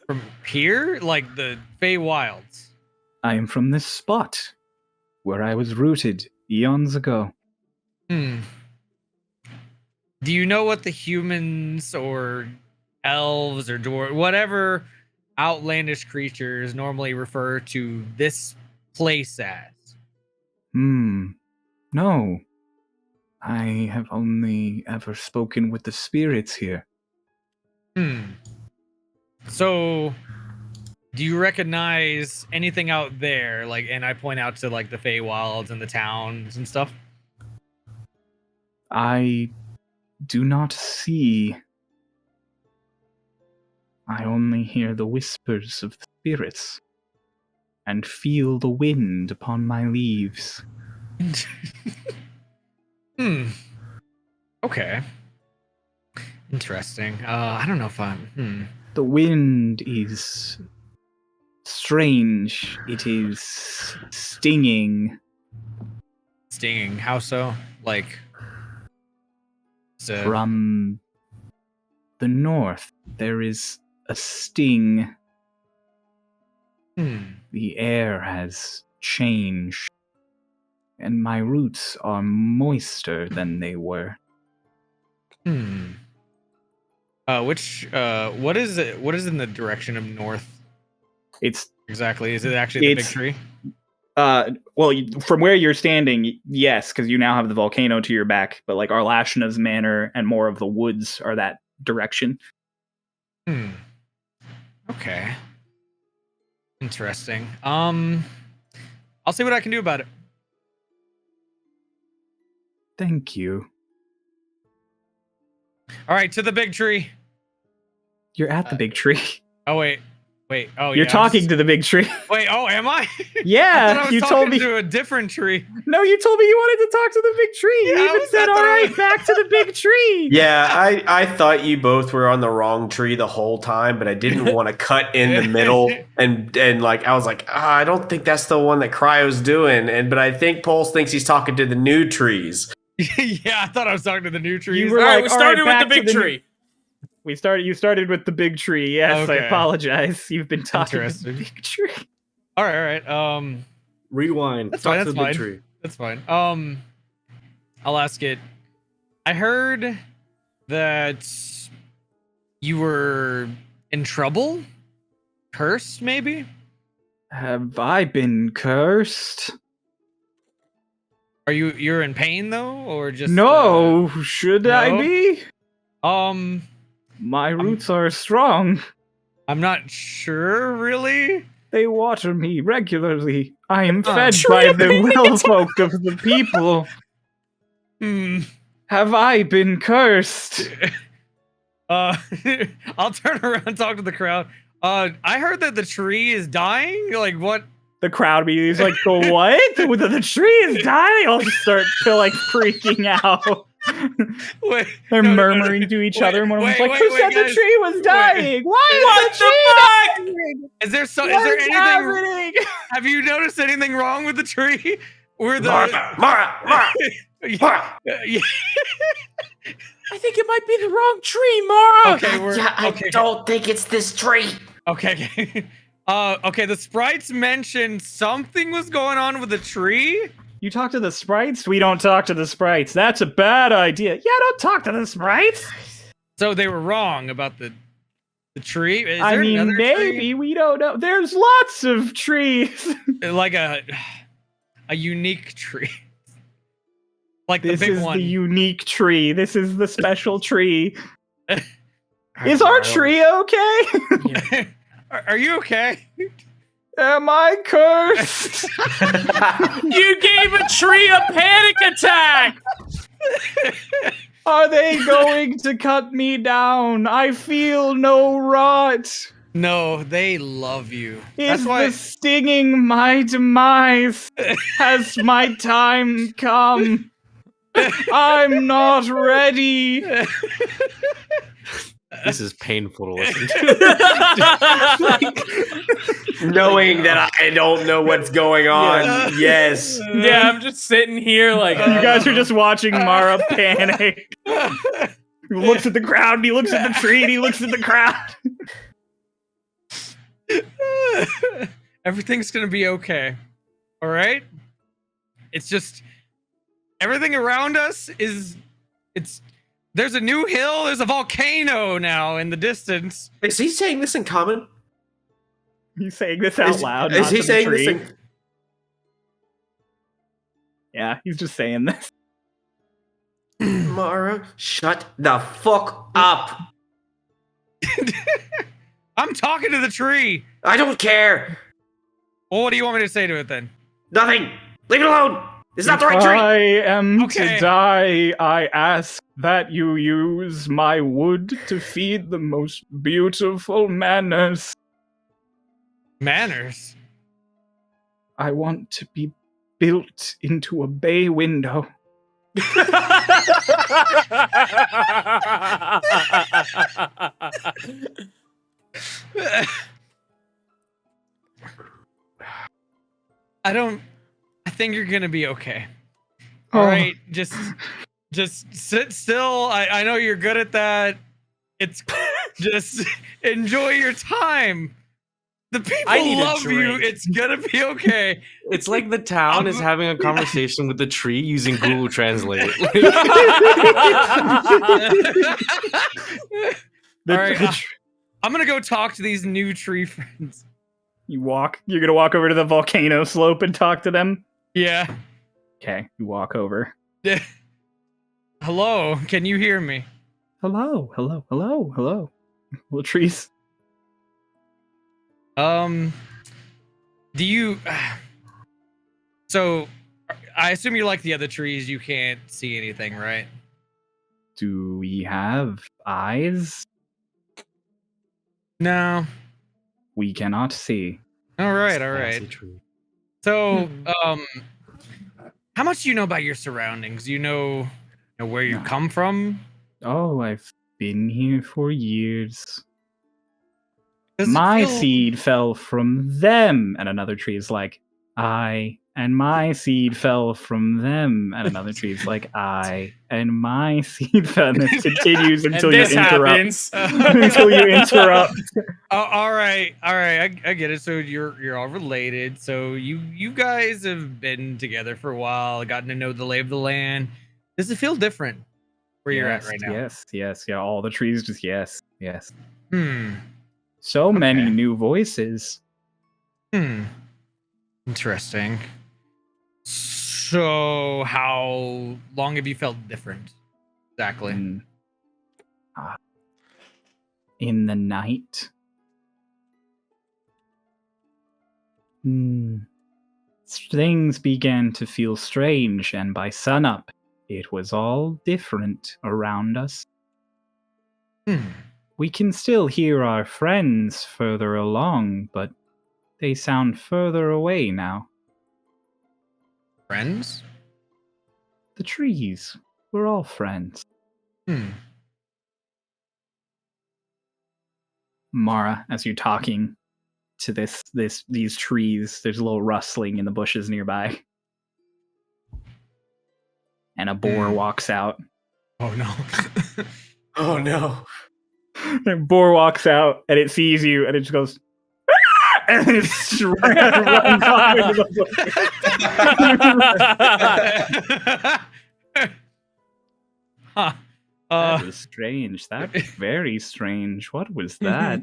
From here, like the Feywilds. I am from this spot where I was rooted eons ago. Do you know what the humans or elves or whatever outlandish creatures normally refer to this place as? No. I have only ever spoken with the spirits here. So, do you recognize anything out there? Like, and I point out to like the Feywilds and the towns and stuff. I do not see. I only hear the whispers of the spirits and feel the wind upon my leaves. Okay. Interesting. I don't know if I'm. The wind is strange. It is stinging. Stinging. How so? Like. So, From the north, there is a sting. The air has changed, and my roots are moister than they were. what is it? What is in the direction of north It's exactly? Is it actually the big It's- tree? well, from where you're standing, yes, because you now have the volcano to your back. But like Arlashna's manor and more of the woods are that direction. Okay. Interesting. I'll see what I can do about it. Thank you. All right, to the big tree. You're at the big tree. Oh wait. Oh, You're yeah, talking to the big tree. Wait. Oh, am I? I Yeah, thought I was you talking told me. to a different tree. No, you told me you wanted to talk to the big tree. Yeah, You even said, I "All thought I right, was- back to the big tree." Yeah, I thought you both were on the wrong tree the whole time, but I didn't want to cut in the middle and like I was like, I don't think that's the one that Cryo's doing, but I think Pulse thinks he's talking to the new trees. Yeah, I thought I was talking to the new trees. You were All right, like, we "All started right, with the back to big the tree. You started with the big tree. Yes, I Okay. apologize. You've been talking to the Interesting. big tree. All right. Rewind. That's Talk fine, to that's the big fine. tree. That's fine. I'll ask it. I heard that you were in trouble? Cursed, maybe? Have I been cursed? You're in pain though, or just No, should I no? be? My I'm- roots are strong. I'm not sure really. They water me regularly. I am Oh. fed by the well folk of the people. Have I been cursed? I'll turn around and talk to the crowd. I heard that the tree is dying. Like what? The crowd is like, the what? The tree is dying. They all just start freaking out. Wait, They're no, no, no, murmuring to each other, and one of them's like, wait, "Who wait, said the guys. tree was dying? Why What is the the tree fuck? dying? Is there so? Is What's there anything? happening?" Have you noticed anything wrong with the tree? Where the Mara! yeah, I think it might be the wrong tree, Mara. okay, we're okay. don't think it's this tree. Okay. Okay, the sprites mentioned something was going on with the tree. You talk to the sprites? We don't talk to the sprites. That's a bad idea. Yeah, don't talk to the sprites. So they were wrong about the tree. Is I there mean, another maybe we don't know. There's lots of trees. tree? Like a unique tree. Like This the big is one. the unique tree. This is the special tree. Is our tree okay? Are you okay? Am I cursed? You gave a tree a panic attack. Are they going to cut me down? I feel no rot. No, they love you. Is That's why. the stinging my demise? Has my time come? I'm not ready. This is painful to listen to. Knowing that I don't know what's going on. Yes. Yeah, I'm just sitting here like You guys are just watching Mara panic. He looks at the crowd, and he looks at the tree, and he looks at the crowd. Everything's gonna be okay. All right. It's just everything around us is. There's a new hill. There's a volcano now in the distance. Is he saying this in common? He's saying this out loud. Is not he to the saying tree. this in... Yeah, he's just saying this. Mara, shut the fuck up. I'm talking to the tree. I don't care. Well, what do you want me to say to it then? Nothing. Leave it alone. It's not the right If tree. I am Okay. to die, I ask that you use my wood to feed the most beautiful manners. Manners. I want to be built into a bay window. I think you're gonna be okay. All right, just sit still. I know you're good at that. It's just enjoy your time. The people I need a love you. drink. It's gonna be okay. It's like the town is having a conversation with the tree using Google Translate. All right, I'm gonna go talk to these new tree friends. You're gonna walk over to the volcano slope and talk to them? Yeah. Okay, you walk over. Hello, can you hear me? Hello. Little trees. Do you? So, I assume you're like the other trees. You can't see anything, right? Do we have eyes? No. We cannot see. All right. Sassy tree. So, how much do you know about your surroundings? You know where you come from? Oh, I've been here for years. Does it My feel- seed fell from them. And another tree is like, and my seed fell from them. And another tree is like, and my seed fell. And this continues And until you this interrupt. happens. Until you interrupt. Oh, all right. I get it. So you're all related. So you guys have been together for a while, gotten to know the lay of the land. Does it feel different where you're at right now? Yes. Yeah, all the trees just yes. So Okay. many new voices. Interesting. So how long have you felt different? Exactly. In the night. Things began to feel strange, and by sunup, it was all different around us. We can still hear our friends further along, but they sound further away now. Friends? The trees. We're all friends. Mara, as you're talking to these trees, there's a little rustling in the bushes nearby. And a boar walks out. Oh no. Oh no. And a boar walks out and it sees you and it just goes "Ah!" and it just runs off into the bush. Huh. That was strange. That was very strange. What was that?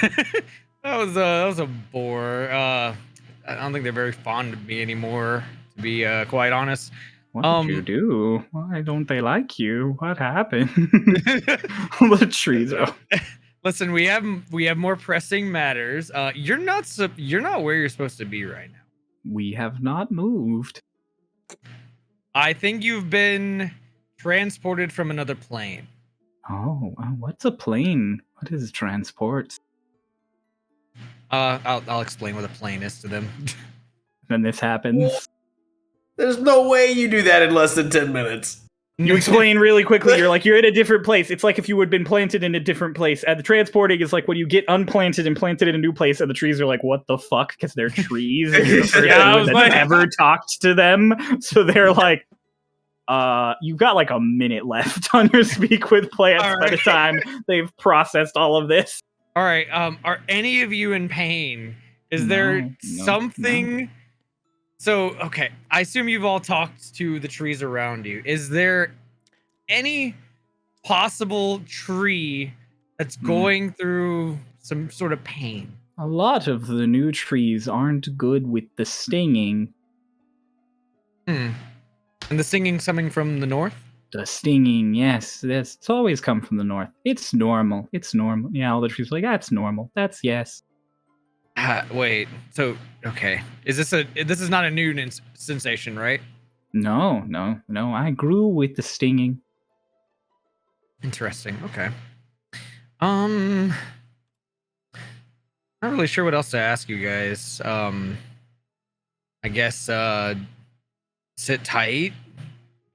that was a bore. I don't think they're very fond of me anymore, to be quite honest. What did you do? Why don't they like you? What happened? The trees. Oh. Listen, we have more pressing matters. You're not where you're supposed to be right now. We have not moved. I think you've been transported from another plane. Oh, what's a plane? What is transport? I'll explain what a plane is to them. Then this happens. There's no way you do that in less than 10 minutes. You explain really quickly. You're like, you're in a different place. It's like if you had been planted in a different place. And the transporting is like when you get unplanted and planted in a new place, and the trees are like, what the fuck? Because they're trees. And you're the first Yeah, I one was that's like- ever talked to them. So they're like, you've got like a minute left on your speak with plants All by the right. time they've processed all of this. All right. Are any of you in pain? Is there No, something? So, okay. I assume you've all talked to the trees around you. Is there any possible tree that's going through some sort of pain? A lot of the new trees aren't good with the stinging. And the singing coming from the north? The stinging, yes. It's always come from the north. It's normal. It's normal. Yeah, all the trees are like, that's normal. That's yes. Wait. So okay, this is not a new sensation, right? No. I grew with the stinging. Interesting. Okay. Not really sure what else to ask you guys. I guess sit tight,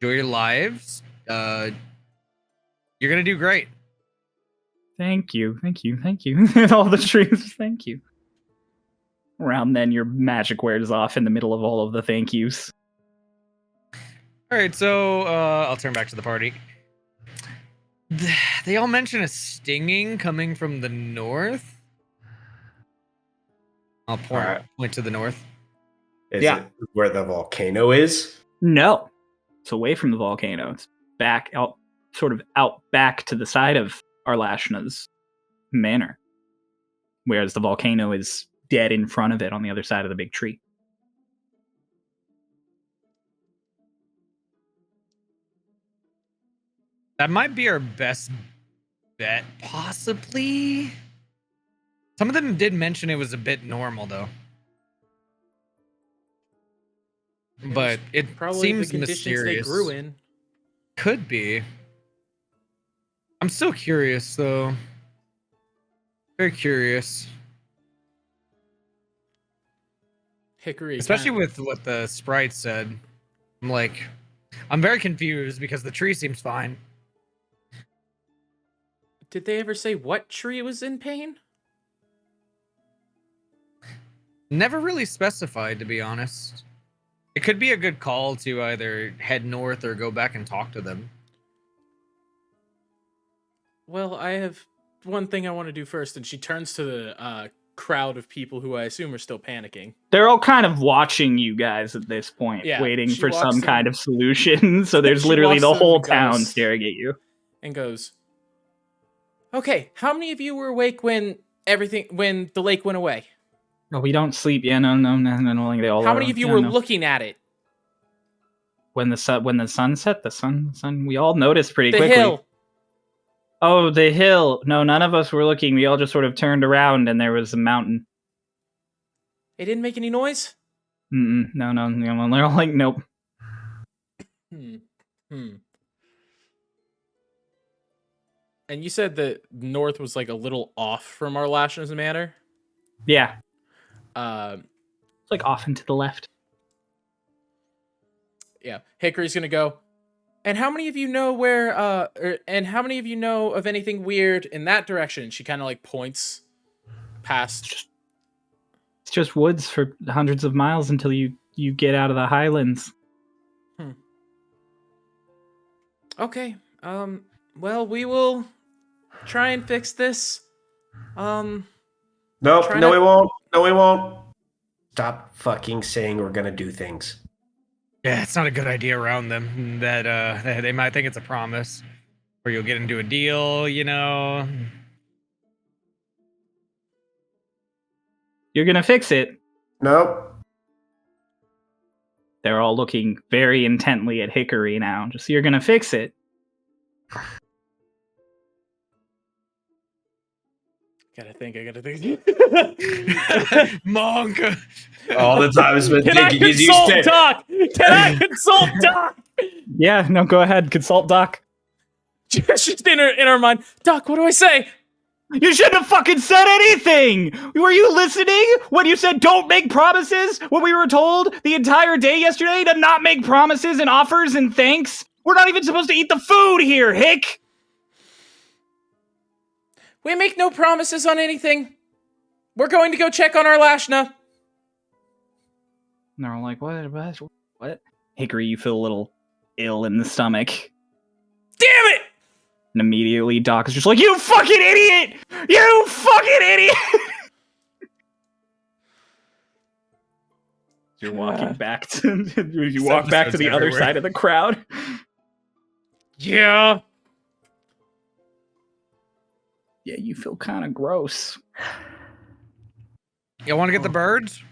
enjoy your lives. You're gonna do great. Thank you. And all the trees, thank you. Around then, your magic wears off in the middle of all of the thank yous. All right, so I'll turn back to the party. They all mention a stinging coming from the north. I'll point to the north. Is it where the volcano is? No, it's away from the volcano. It's back out, sort of out back to the side of Arlashna's manor, whereas the volcano is dead in front of it on the other side of the big tree. That might be our best bet, possibly. Some of them did mention it was a bit normal, though. But it Probably seems the conditions mysterious. they grew in. Could be. I'm still curious, though. Very curious. Hickory. Especially kinda- with what the sprite said. I'm very confused because the tree seems fine. Did they ever say what tree was in pain? Never really specified, to be honest. It could be a good call to either head north or go back and talk to them. Well, I have one thing I want to do first, and she turns to the crowd of people who I assume are still panicking. They're all kind of watching you guys at this point, Yeah, waiting she for walks some in- kind of solution. So there's She literally walks the in whole and town goes- staring at you. And goes, "Okay, how many of you were awake when the lake went away? No, we don't sleep. Yeah, no. Like they all. How are. many of you Yeah, were no. looking at it? When the sun set? The sun. We all noticed pretty The quickly. hill. Oh, the hill. No, none of us were looking. We all just sort of turned around, and there was a mountain. It didn't make any noise? No. They're all like, nope. Hmm. And you said that north was like a little off from Arlashna's manor? Yeah, Uh, it's like off and to the left. yeah. Hickory's gonna go. And how many of you know and how many of you know of anything weird in that direction? She kind of like points past. It's just woods for hundreds of miles until you get out of the highlands. Okay. Well, we will try and fix this. Nope. Try No, not- we won't. No, we won't. Stop fucking saying we're gonna do things. Yeah, it's not a good idea around them that they might think it's a promise, or you'll get into a deal, you know. You're gonna fix it. Nope. They're all looking very intently at Hickory now. Just you're gonna fix it. I gotta think. Monk. All the time has been Can I thinking is you consult stay. Doc? Can I consult Doc? Yeah, no, go ahead. Consult Doc. Just in her mind. Doc, what do I say? You shouldn't have fucking said anything! Were you listening when you said don't make promises? When we were told the entire day yesterday to not make promises and offers and thanks? We're not even supposed to eat the food here, Hick! We make no promises on anything. We're going to go check on Arlashna. And they're all like, what? Hickory, you feel a little ill in the stomach. Damn it! And immediately Doc is just like, you fucking idiot! You fucking idiot! You're walking back to you walk back to the other everywhere. side of the crowd. Yeah. Yeah, you feel kind of gross. You want to get the birds?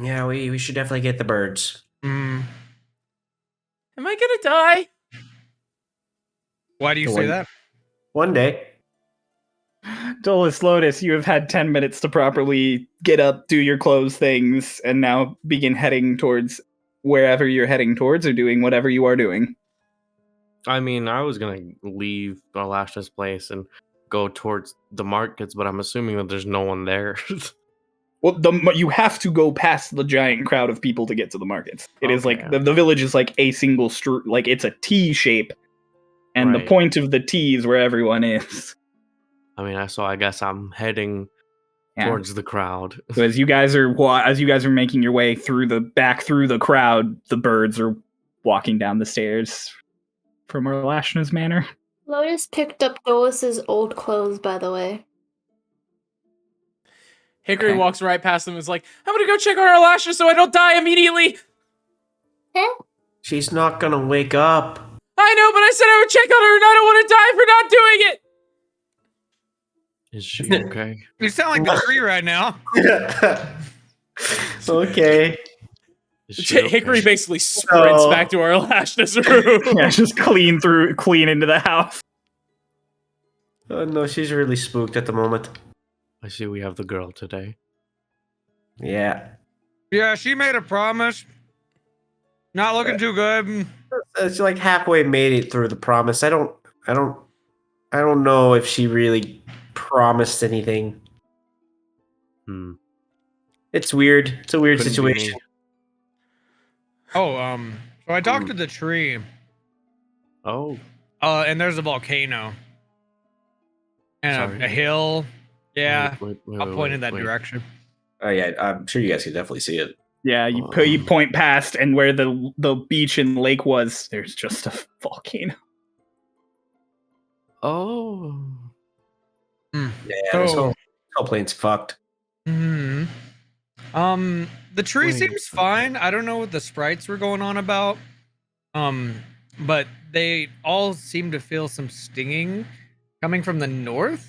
Yeah, we should definitely get the birds. Mm. Am I gonna die? Why do you The say one- that? One day. Dolus Lotus, you have had 10 minutes to properly get up, do your clothes things, and now begin heading towards wherever you're heading towards or doing whatever you are doing. I mean, I was gonna leave Alashna's place and go towards the markets, but I'm assuming that there's no one there. Well, you have to go past the giant crowd of people to get to the markets. It is like Okay. the village is like a single street, like it's a T shape, and the Right. point of the T is where everyone is. I mean, I guess I'm heading Yeah. towards the crowd. So as you guys are making your way through the crowd, the birds are walking down the stairs from Arlashna's manor. Lotus picked up Dolus's old clothes, by the way. Hickory Okay. walks right past them and is like, I'm gonna go check on our Lasha so I don't die immediately. She's not gonna wake up. I know, but I said I would check on her and I don't want to die for not doing it. Is she okay? You sound like the tree right now. Okay. Is she okay? Hickory basically sprints No. back to our Lashna's room. Yeah, just clean into the house. Oh no, she's really spooked at the moment. I see we have the girl today. Yeah. Yeah, she made a promise. Not looking too good. She like halfway made it through the promise. I don't know if she really promised anything. It's weird. It's a weird Couldn't be situation. me. Oh, so I talked to the tree, Oh, and there's a volcano. And Sorry. a hill. Yeah, wait, I'll point in that wait. direction. Oh yeah, I'm sure you guys can definitely see it. Yeah, you point past, and where the beach and lake was, there's just a volcano. Oh, Yeah, this So- whole plane's fucked. Hmm. The tree Wait. seems fine. I don't know what the sprites were going on about. But they all seem to feel some stinging coming from the north.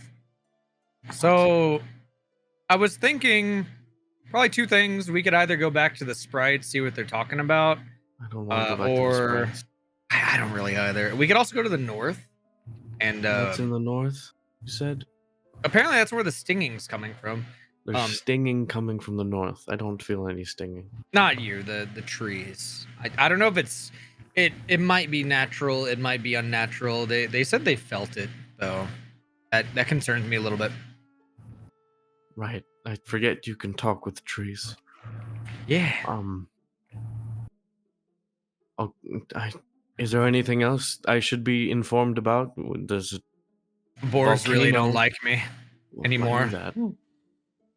So I was thinking probably two things. We could either go back to the sprites, see what they're talking about. I don't want to go back Or- to the sprites. I don't really either. We could also go to the north. And What's in the north? You said apparently that's where the stinging's coming from. there's stinging coming from the north. I don't feel any stinging. Not you, the trees. I don't know if it might be natural, it might be unnatural. They said they felt it though. That concerns me a little bit. Right. I forget you can talk with trees. Yeah. Oh, is there anything else I should be informed about? Does it Boars really volcano? don't like me. I Anymore. knew that.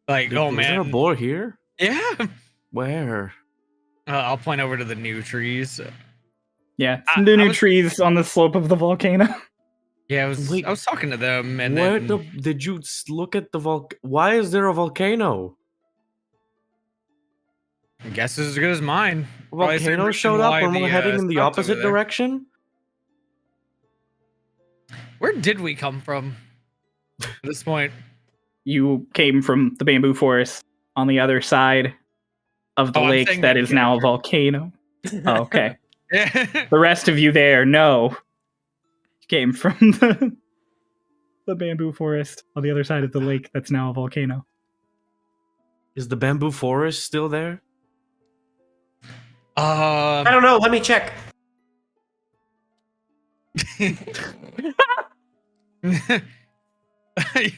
Like, oh Is there a man. boar here? Yeah. Where? I'll point over to the new trees. Yeah, I- some new I was- trees on the slope of the volcano. Yeah, Wait. I was talking to them and Where then did you look at the Why is there a volcano? guess is as good as mine. A Probably the same volcano reason showed up why and we're the, heading in the sprouts over opposite there. direction? Where did we come from? At this point. You came from the bamboo forest on the other side of the Oh, I'm lake saying that the is now a character. volcano. Oh, okay. Yeah. The rest of you there, no. Came from the bamboo forest on the other side of the lake that's now a volcano. Is the bamboo forest still there? I don't know. Let me check. Do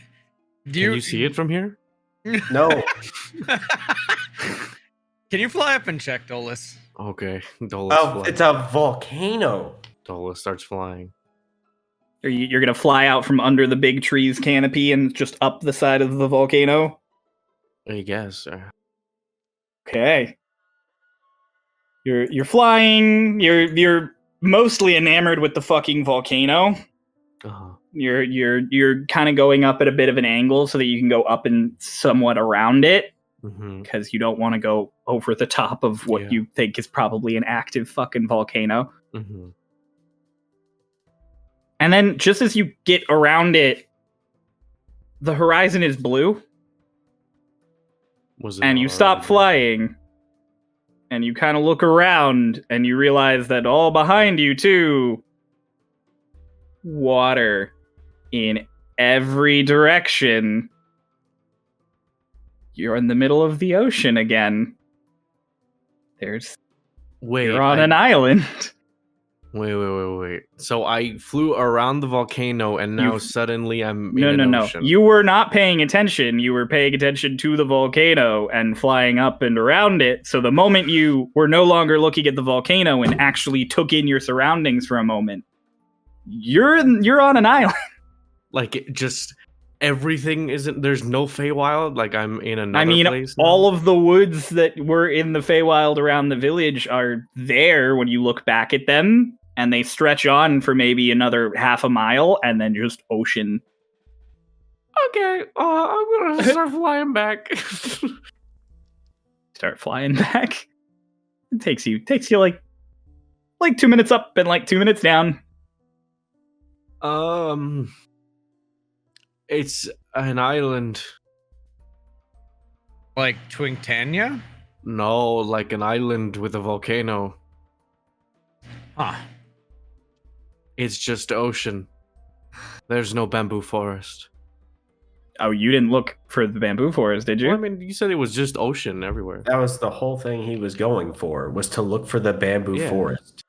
Can you see it from here? No. Can you fly up and check, Dolus? Okay. Dolus, Oh, it's a volcano. Dolus starts flying. You're gonna fly out from under the big tree's canopy and just up the side of the volcano? I guess. Okay. You're flying. You're mostly enamored with the fucking volcano. Uh-huh. You're kind of going up at a bit of an angle so that you can go up and somewhat around it, Mm-hmm. because you don't want to go over the top of what Yeah. you think is probably an active fucking volcano. Mm-hmm. And then just as you get around it, the horizon is blue, Was it and you stop already- flying, and you kind of look around, and you realize that all behind you too water in every direction, you're in the middle of the ocean again. You're on an island. Wait. So I flew around the volcano and now suddenly I'm in an ocean. You were not paying attention. You were paying attention to the volcano and flying up and around it. So the moment you were no longer looking at the volcano and actually took in your surroundings for a moment, you're on an island. Like, it just everything isn't. There's no Feywild. Like, I'm in another place now? All of the woods that were in the Feywild around the village are there when you look back at them, and they stretch on for maybe another half a mile, and then just ocean. Okay, I'm gonna start flying back. Start flying back. It takes you like 2 minutes up and like 2 minutes down. It's an island. Like Twingtania? No, like an island with a volcano. Huh. It's just ocean. There's no bamboo forest. Oh, you didn't look for the bamboo forest, did you? Well, I mean, you said it was just ocean everywhere. That was the whole thing he was going for, was to look for the bamboo forest.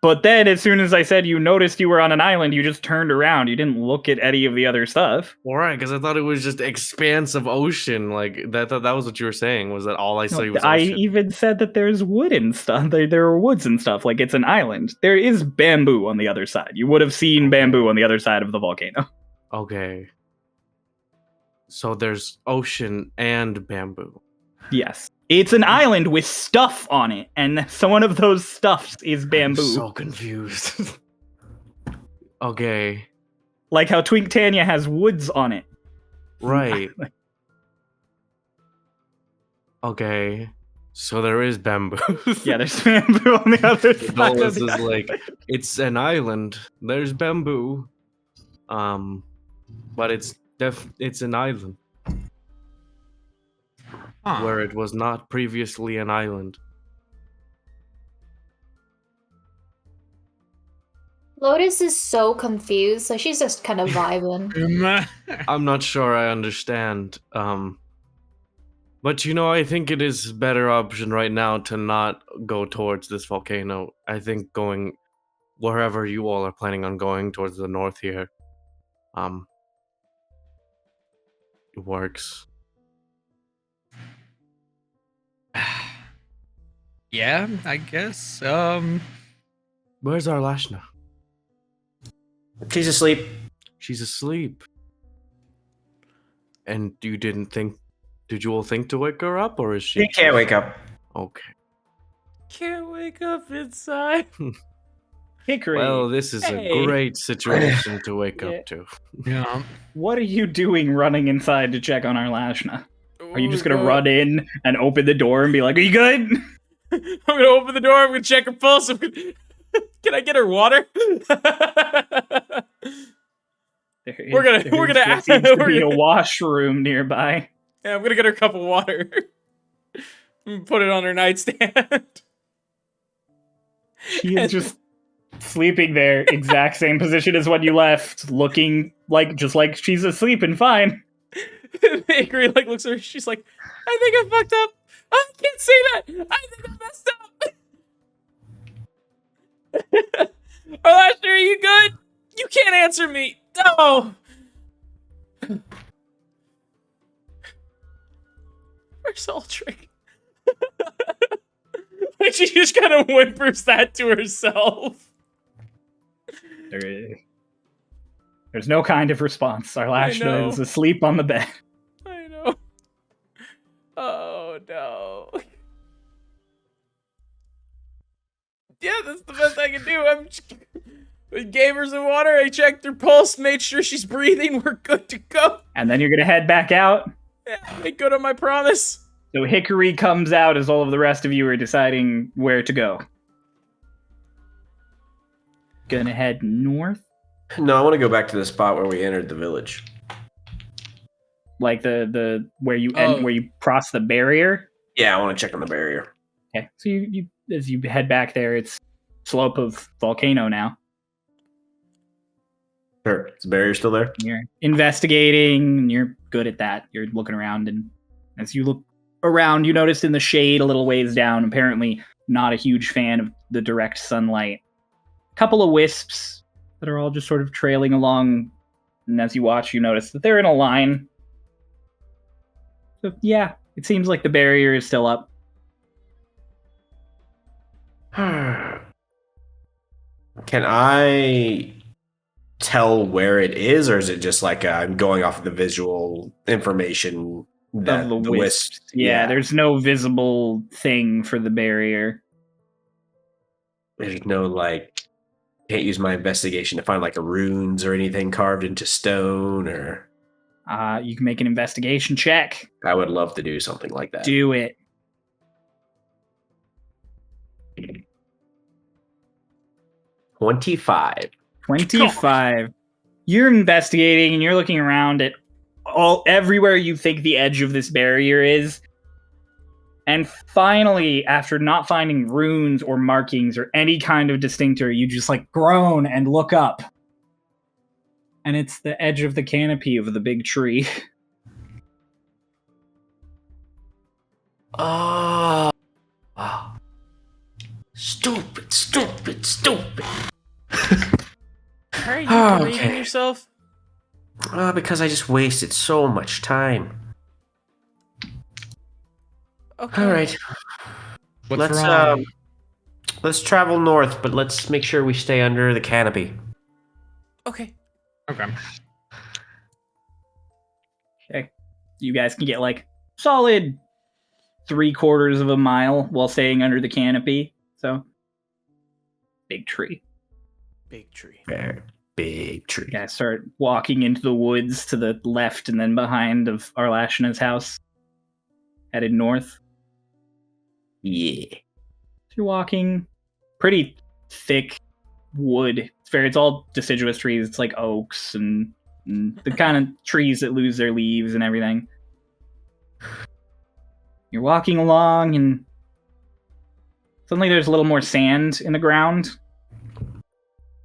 But then, as soon as I said you noticed you were on an island, you just turned around. You didn't look at any of the other stuff. All right, because I thought it was just expanse of ocean. Like that was what you were saying. Was that all I saw was ocean? I even said that there's wood and stuff. There are woods and stuff. Like, it's an island. There is bamboo on the other side. You would have seen bamboo on the other side of the volcano. Okay. So there's ocean and bamboo. Yes. It's an island with stuff on it, and some one of those stuffs is bamboo. I'm so confused. Okay. Like how Twinktania has woods on it. Right. Okay. So there is bamboo. Yeah, there's bamboo on the other side. Starloss is like, it's an island. There's bamboo. But it's an island. Huh. Where it was not previously an island. Lotus is so confused, so she's just kind of vibing. I'm not sure I understand. But I think it is a better option right now to not go towards this volcano. I think going wherever you all are planning on going towards the north here, it works. Yeah, I guess. Where's our Lashna? She's asleep. She's asleep. And you did you all think to wake her up, or is she? She can't wake up. Okay. Can't wake up inside. Hickory. Well, this is a great situation to wake up to. Yeah. What are you doing running inside to check on our Lashna? Are you just gonna run in and open the door and be like, "Are you good?" I'm gonna open the door. I'm gonna check her pulse. Can I get her water? We're gonna seems to be a washroom nearby. Yeah, I'm gonna get her a cup of water. Put it on her nightstand. She is just sleeping there, exact same position as when you left, looking just like she's asleep and fine. Hickory looks at her. She's like, "I think I fucked up. I can't say that. I think I messed up." Lashna, are you good? You can't answer me. No. Where's Aldrich? Like, she just kind of whimpers that to herself. There's no kind of response. Our Lashna is asleep on the bed. I know. Oh no. Yeah, that's the best I can do. I gave her some water, I checked her pulse, made sure she's breathing, we're good to go. And then you're gonna head back out? Yeah, make good on my promise. So Hickory comes out as all of the rest of you are deciding where to go. Gonna head north? No, I want to go back to the spot where we entered the village. Like the where you where you cross the barrier? Yeah, I want to check on the barrier. Okay. So you as you head back there, it's slope of volcano now. Sure. Is the barrier still there? You're investigating, and you're good at that. You're looking around, and as you look around, you notice in the shade a little ways down, apparently not a huge fan of the direct sunlight. A couple of wisps that are all just sort of trailing along, and as you watch, you notice that they're in a line. So, yeah, it seems like the barrier is still up. Can I tell where it is, or is it just like I'm going off of the visual information that Of the wisps? Yeah, there's no visible thing for the barrier. There's no like, can't use my investigation to find like runes or anything carved into stone, or You can make an investigation check. I would love to do something like that. Do it. 25. 25. You're investigating and you're looking around at everywhere you think the edge of this barrier is. And finally, after not finding runes or markings or any kind of distinctor, you just like groan and look up. And it's the edge of the canopy of the big tree. Oh. Stupid. Are you Oh, berating okay. yourself? Because I just wasted so much time. Okay. All right. What's wrong? Let's travel north, but let's make sure we stay under the canopy. Okay. Okay. Okay. You guys can get like solid 3/4 of a mile while staying under the canopy. So, big tree. Big tree. Very big tree. You guys start walking into the woods to the left and then behind of Arlashna's house. Headed north. Yeah. So you're walking pretty thick wood. It's all deciduous trees. It's like oaks and the kind of trees that lose their leaves and everything. You're walking along and suddenly there's a little more sand in the ground.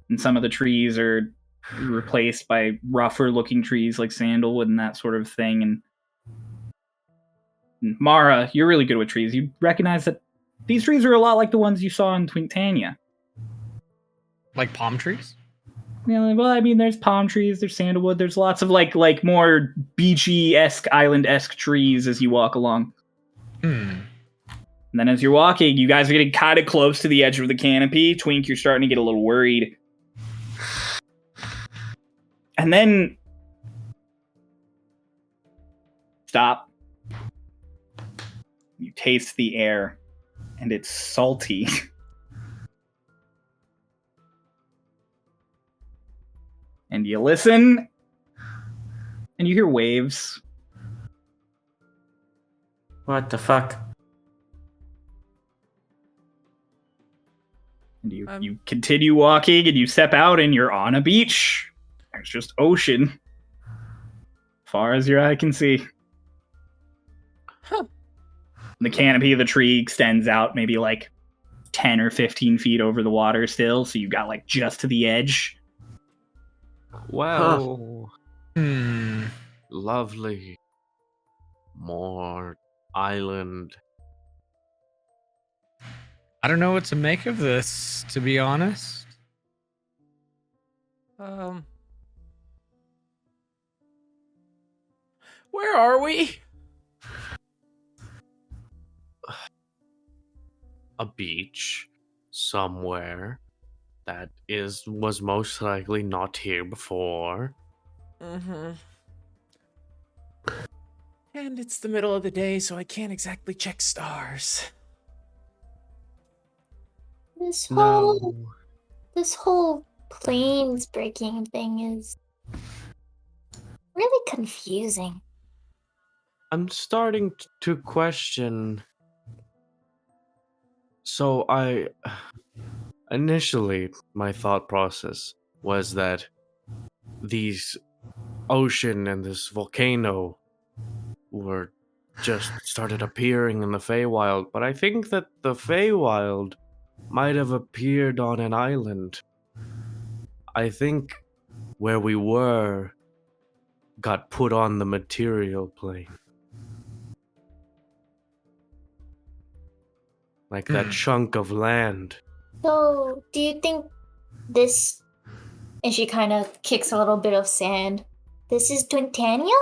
And some of the trees are replaced by rougher looking trees like sandalwood and that sort of thing. And Mara, you're really good with trees. You recognize that these trees are a lot like the ones you saw in Twinktania. Like palm trees? Yeah, well, I mean, there's palm trees, there's sandalwood, there's lots of like more beachy-esque, island-esque trees as you walk along. And then as you're walking, you guys are getting kind of close to the edge of the canopy. Twink, you're starting to get a little worried. And then stop. You taste the air, and it's salty. And you listen, and you hear waves. What the fuck? And you continue walking, and you step out, and you're on a beach. There's just ocean. Far as your eye can see. Huh. The canopy of the tree extends out maybe like 10 or 15 feet over the water still, so you got like just to the edge. Well, lovely. More island. I don't know what to make of this, to be honest. Where are we? A beach somewhere that was most likely not here before. Mm-hmm. And it's the middle of the day, so I can't exactly check stars. This No. whole planes breaking thing is really confusing. I'm starting to question. So initially, my thought process was that these ocean and this volcano were just started appearing in the Feywild, but I think that the Feywild might have appeared on an island. I think where we were got put on the material plane. Like that chunk of land. So, do you think this? And she kind of kicks a little bit of sand. This is Twintania?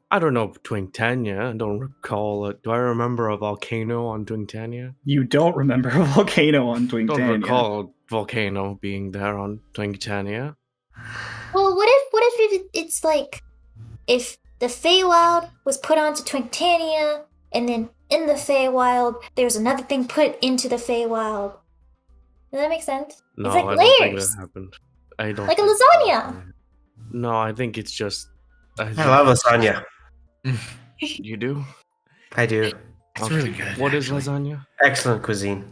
I don't know Twintania. I don't recall it. Do I remember a volcano on Twintania? You don't remember a volcano on Don't Twintania. recall a volcano being there on Twintania. Well, what if it's like if the Feywild was put onto Twintania, and then in the Feywild there's another thing put into the Feywild. Does that make sense? No, it's like I don't think layers, that happened. I don't like a think lasagna. No, I think it's just. I love lasagna. You do? I do. It's really good. What is actually. lasagna? Excellent cuisine.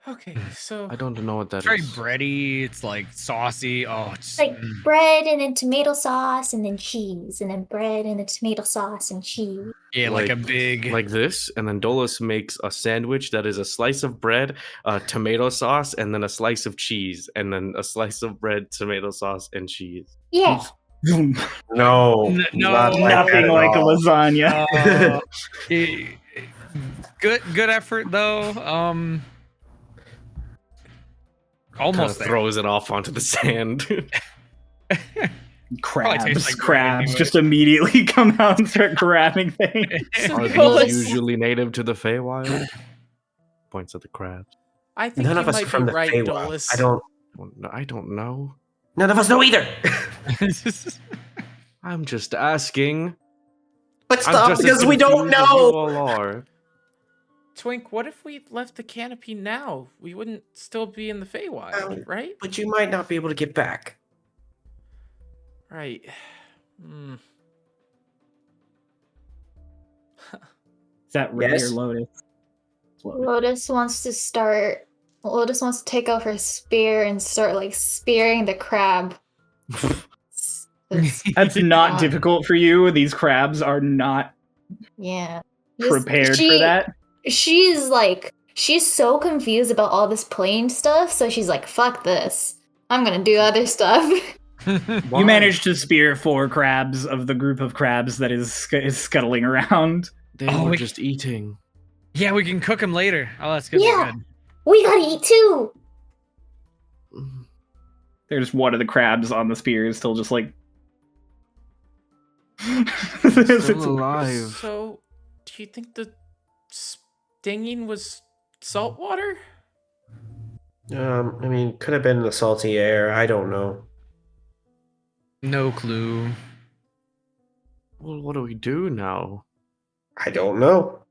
Okay, so I don't know what that It's very is. bready. It's like saucy. Oh, it's Like bread and then tomato sauce and then cheese, and then bread and then tomato sauce and cheese. yeah, like a big. Like this, and then Dolus makes a sandwich that is a slice of bread, tomato sauce, and then a slice of cheese, and then a slice of bread, tomato sauce, and cheese. Yeah. No, No, not like that Nothing at like a all. lasagna. Eh, good effort though. Kind of Almost there. throws it off onto the sand. Probably tastes like bread Crabs anyway. just immediately come out and start grabbing things. Are Dolus- these usually native to the Feywild? Points at the crabs. I think None you of us might are from be the right, Feywild. Dolus. I don't know. None of us know either. I'm just asking. But I'm stop just as because we don't confused as you know. all are. Twink, what if we left the canopy now? We wouldn't still be in the Feywild, right? But you might not be able to get back. Right. Hmm. Is that Ray Yes? or Lotus? Lotus wants to take out her spear and start like spearing the crab. That's not difficult for you. These crabs are not Yeah. prepared for that. She's so confused about all this plane stuff, so she's like, fuck this. I'm gonna do other stuff. Why? You managed to spear 4 crabs of the group of crabs that is scuttling around. They Oh, were we- just eating. Yeah, we can cook them later. Oh, that's good. Yeah. Good. We gotta eat too. There's one of the crabs on the spear is still just like Still alive. So, do you think the stinging was salt water? I mean, could have been the salty air. I don't know. No clue. Well, what do we do now? I don't know.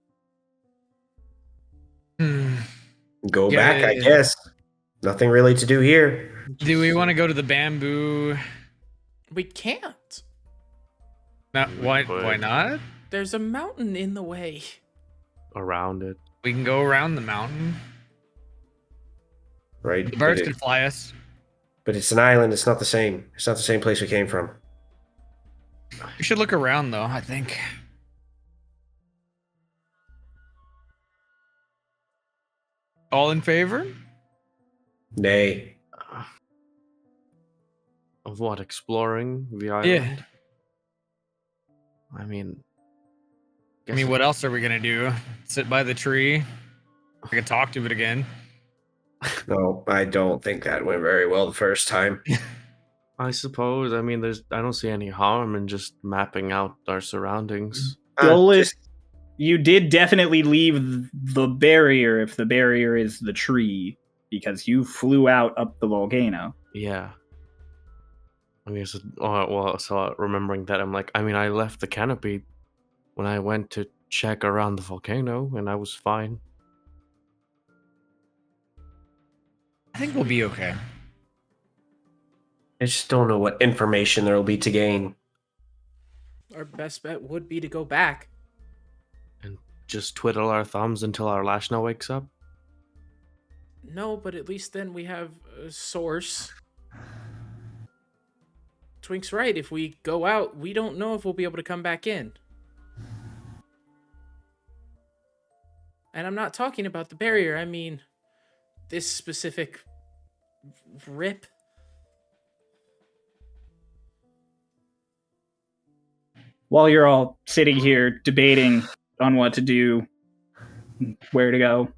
Hmm. Go Yeah, back, yeah, I yeah. guess. Nothing really to do here. Do we want to go to the bamboo? We can't. No, why? But- Why not? There's a mountain in the way. Around it. We can go around the mountain. Right? The birds but, can fly us. but it's an island. It's not the same. It's not the same place we came from. We should look around though. I think. All in favor? Nay. Of what? Exploring the island? Yeah. I mean. I mean, what else are we gonna do? Sit by the tree? I can talk to it again. No, I don't think that went very well the first time. I suppose. I mean, I don't see any harm in just mapping out our surroundings. Dolus, you did definitely leave the barrier if the barrier is the tree, because you flew out up the volcano. Yeah. I mean, so remembering that, I'm like, I mean, I left the canopy when I went to check around the volcano, and I was fine. I think we'll be okay. I just don't know what information there will be to gain. Our best bet would be to go back. Just twiddle our thumbs until our Lashna wakes up. No, but at least then we have a source. Twink's right. If we go out, we don't know if we'll be able to come back in. And I'm not talking about the barrier. I mean, this specific rip. while you're all sitting here debating on what to do, where to go,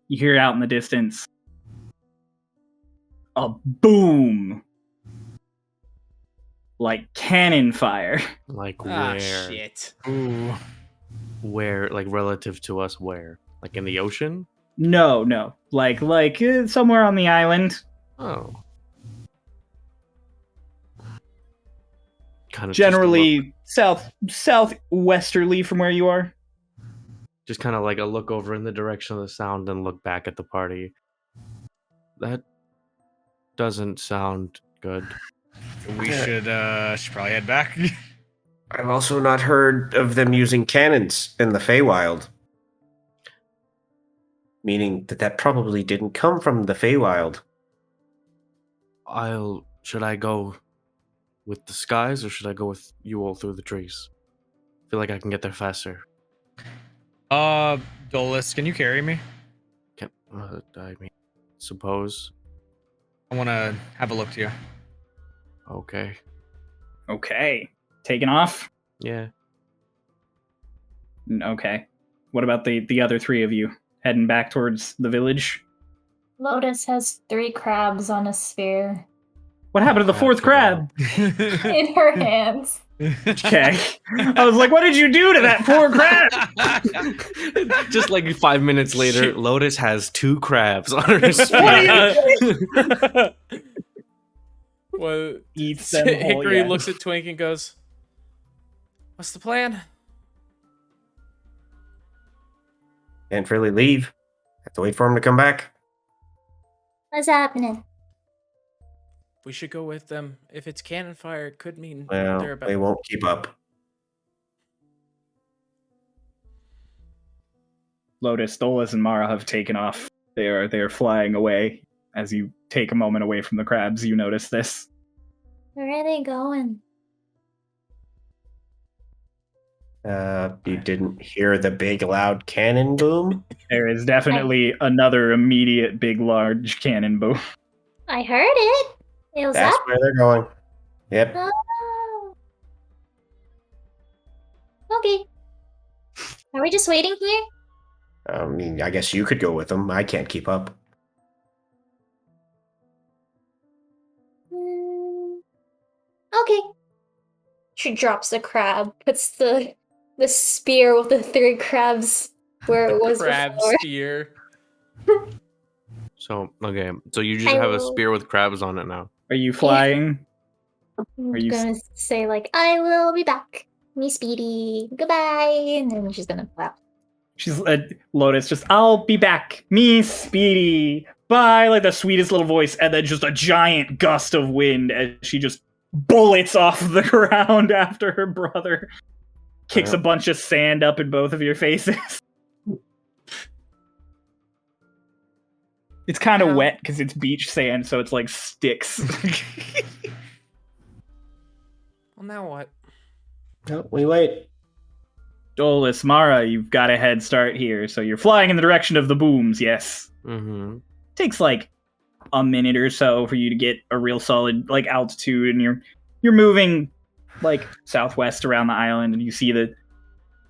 you hear out in the distance a boom, like cannon fire. Like Ah, where? shit. Ooh. Where? Like relative to us? Where? Like in the ocean? No, like somewhere on the island. Oh. Kind of Generally southwesterly from where you are. just kind of like a look over in the direction of the sound and look back at the party. That doesn't sound good. We should probably head back. I've also not heard of them using cannons in the Feywild. Meaning that probably didn't come from the Feywild. Should I go with the skies or should I go with you all through the trees? I feel like I can get there faster. Dolus, can you carry me? I mean, suppose. I want to have a look to you. Okay. Okay. Taking off? Yeah. Okay. What about the other three of you? Heading back towards the village? Lotus has 3 crabs on a sphere What happened to the fourth crab? in her hands. Okay. I was like, what did you do to that poor crab? Just like 5 minutes later, Shit. Lotus has 2 crabs on her spear. Well, Eats them whole, Hickory yeah. looks at Twink and goes, "What's the plan?" Can't really leave. Have to wait for him to come back. What's happening? We should go with them. If it's cannon fire, it could mean Well, they're about. they won't keep up. Lotus, Dolus, and Mara have taken off. They are flying away. As you take a moment away from the crabs, you notice this. Where are they going? You didn't hear the big loud cannon boom? There is definitely another immediate big large cannon boom. I heard it. It was That's up. where they're going. Yep. Oh. Okay. Are we just waiting here? I mean, I guess you could go with them. I can't keep up. Okay. She drops the crab, puts the spear with the 3 crabs where it was Crab before. spear. So, okay. So you just I have a will- spear with crabs on it now. Are you flying? I'm Are you gonna say like, I will be back. Me speedy. Goodbye. And then she's gonna fly out. She's Lotus. Just I'll be back. Me speedy. Bye. Like the sweetest little voice, and then just a giant gust of wind as she just bullets off the ground after her brother. Kicks a bunch of sand up in both of your faces. It's kind of Ow. wet because it's beach sand, so it's like sticks. Well, now what? Oh, we wait. Dolus, Mara, you've got a head start here, so you're flying in the direction of the booms, yes. Mm-hmm. Takes like a minute or so for you to get a real solid like altitude, and you're moving like southwest around the island, and you see that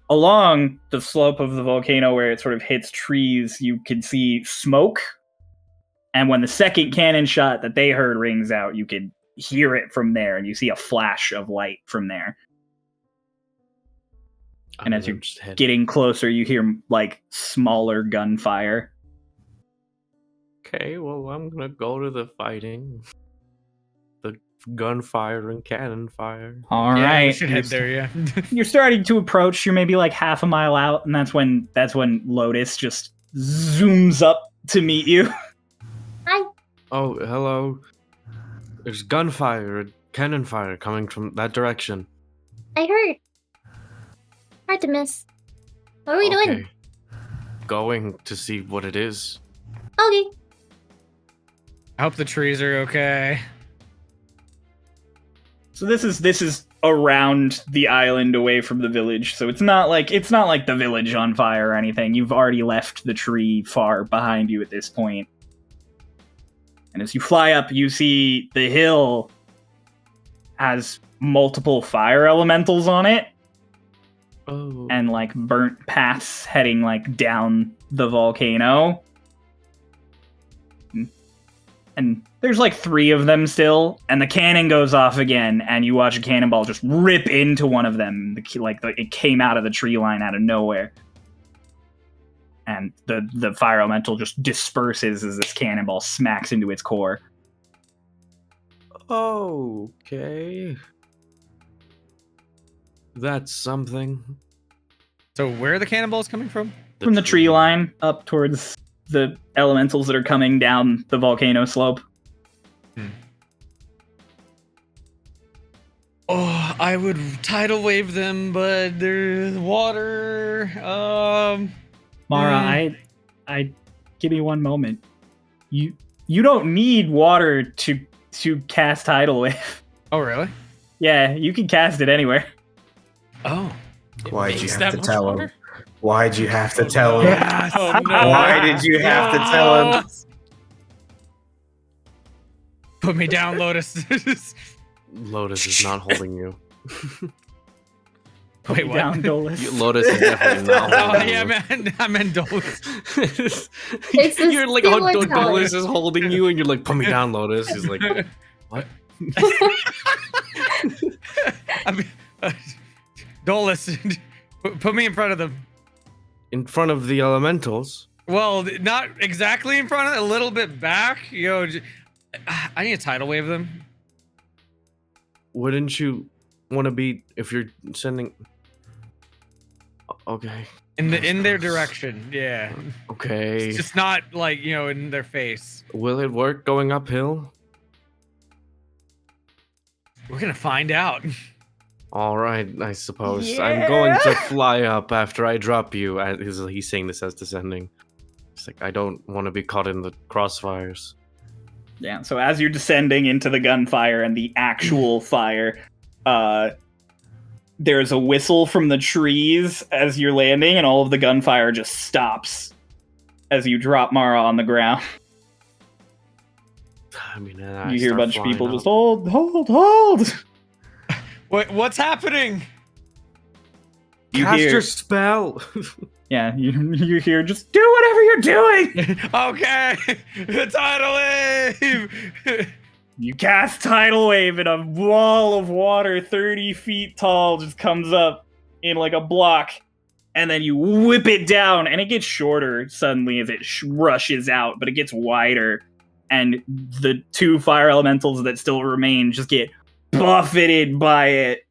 along the slope of the volcano where it sort of hits trees, you can see smoke. And when the second cannon shot that they heard rings out, you could hear it from there, and you see a flash of light from there. And as you're getting closer, you hear like smaller gunfire. Okay, well, I'm gonna go to the fighting. The gunfire and cannon fire. All Yeah, right, we should head there. Yeah. You're starting to approach. You're maybe like half a mile out, and that's when Lotus just zooms up to meet you. Hi. Oh, hello. There's gunfire and cannon fire coming from that direction. I heard. Hard to miss. What are we doing? Going to see what it is. Okay. I hope the trees are okay. So this is around the island, away from the village. So it's not like the village on fire or anything. You've already left the tree far behind you at this point. And as you fly up, you see the hill has multiple fire elementals on it Oh. and like burnt paths heading like down the volcano. And there's like 3 of them still, and the cannon goes off again, and you watch a cannonball just rip into one of them. It came out of the tree line out of nowhere. And the fire elemental just disperses as this cannonball smacks into its core. Okay. That's something. So where are the cannonballs coming from? From the tree line up towards the elementals that are coming down the volcano slope. Oh, I would tidal wave them, but there's water. Mara, I give me one moment. You don't need water to cast tidal wave. Oh, really? Yeah, you can cast it anywhere. Oh. Why'd you Makes have that to much tell water? him? Why'd you have to tell him? Yes. Oh, no. Why did you have to tell him? Put me down, Lotus. Lotus is not holding you. Put Wait, me what? down, Dolus. Lotus is definitely not Oh, holding yeah, you. man. I meant Dolus. It's a You're like, similar oh, color. Dolus is holding you, and you're like, put me down, Lotus. He's like, what? I mean, Dolus, put me in front of them. In front of the elementals? Well, not exactly in front of it, a little bit back. I need to tidal wave them. Wouldn't you want to be, if you're sending... Okay. In their direction, yeah. Okay. It's just not like, in their face. Will it work going uphill? We're gonna find out. All right, I suppose. I'm going to fly up after I drop you. He's saying this as descending. It's like, I don't want to be caught in the crossfires. Yeah, so as you're descending into the gunfire and the actual fire, there's a whistle from the trees as you're landing, and all of the gunfire just stops as you drop Mara on the ground. I mean, You hear a bunch of people just, hold! What's happening? You Cast hear, your spell! yeah, you hear, just do whatever you're doing! Okay, tidal wave. You cast Tidal Wave, and a wall of water 30 feet tall just comes up in like a block, and then you whip it down, and it gets shorter suddenly as it rushes out, but it gets wider, and the 2 fire elementals that still remain just get buffeted by it,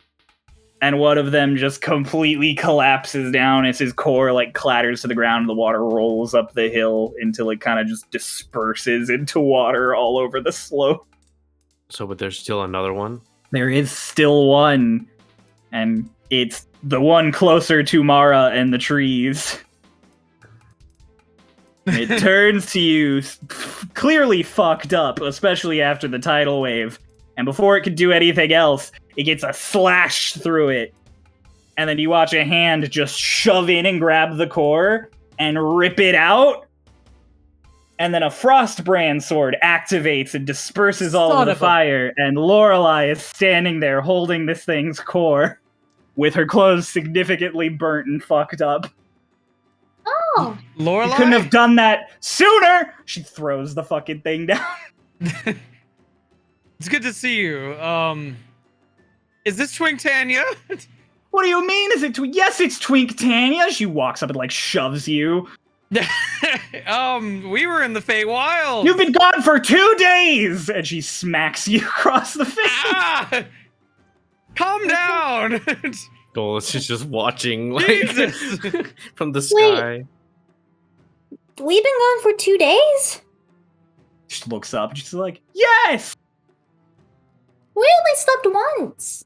and one of them just completely collapses down as his core like clatters to the ground, and the water rolls up the hill until it kind of just disperses into water all over the slope. So, but there's still another one? There is still one, and it's the one closer to Mara and the trees. It turns to you, clearly fucked up, especially after the tidal wave. And before it could do anything else, it gets a slash through it. And then you watch a hand just shove in and grab the core and rip it out. And then a Frostbrand sword activates and disperses all of the fire. And Lorelei is standing there holding this thing's core with her clothes significantly burnt and fucked up. Oh, Lorelei? You couldn't have done that sooner! She throws the fucking thing down. It's good to see you. Is this Twinktania? What do you mean? Is it Yes, it's Twink Tanya. She walks up and like shoves you. We were in the Feywild. You've been gone for 2 days! And she smacks you across the face. Ah! Calm down. Dolus is just watching, like, Jesus. from the sky. we've been gone for 2 days? She looks up and she's like, yes! We only slept once.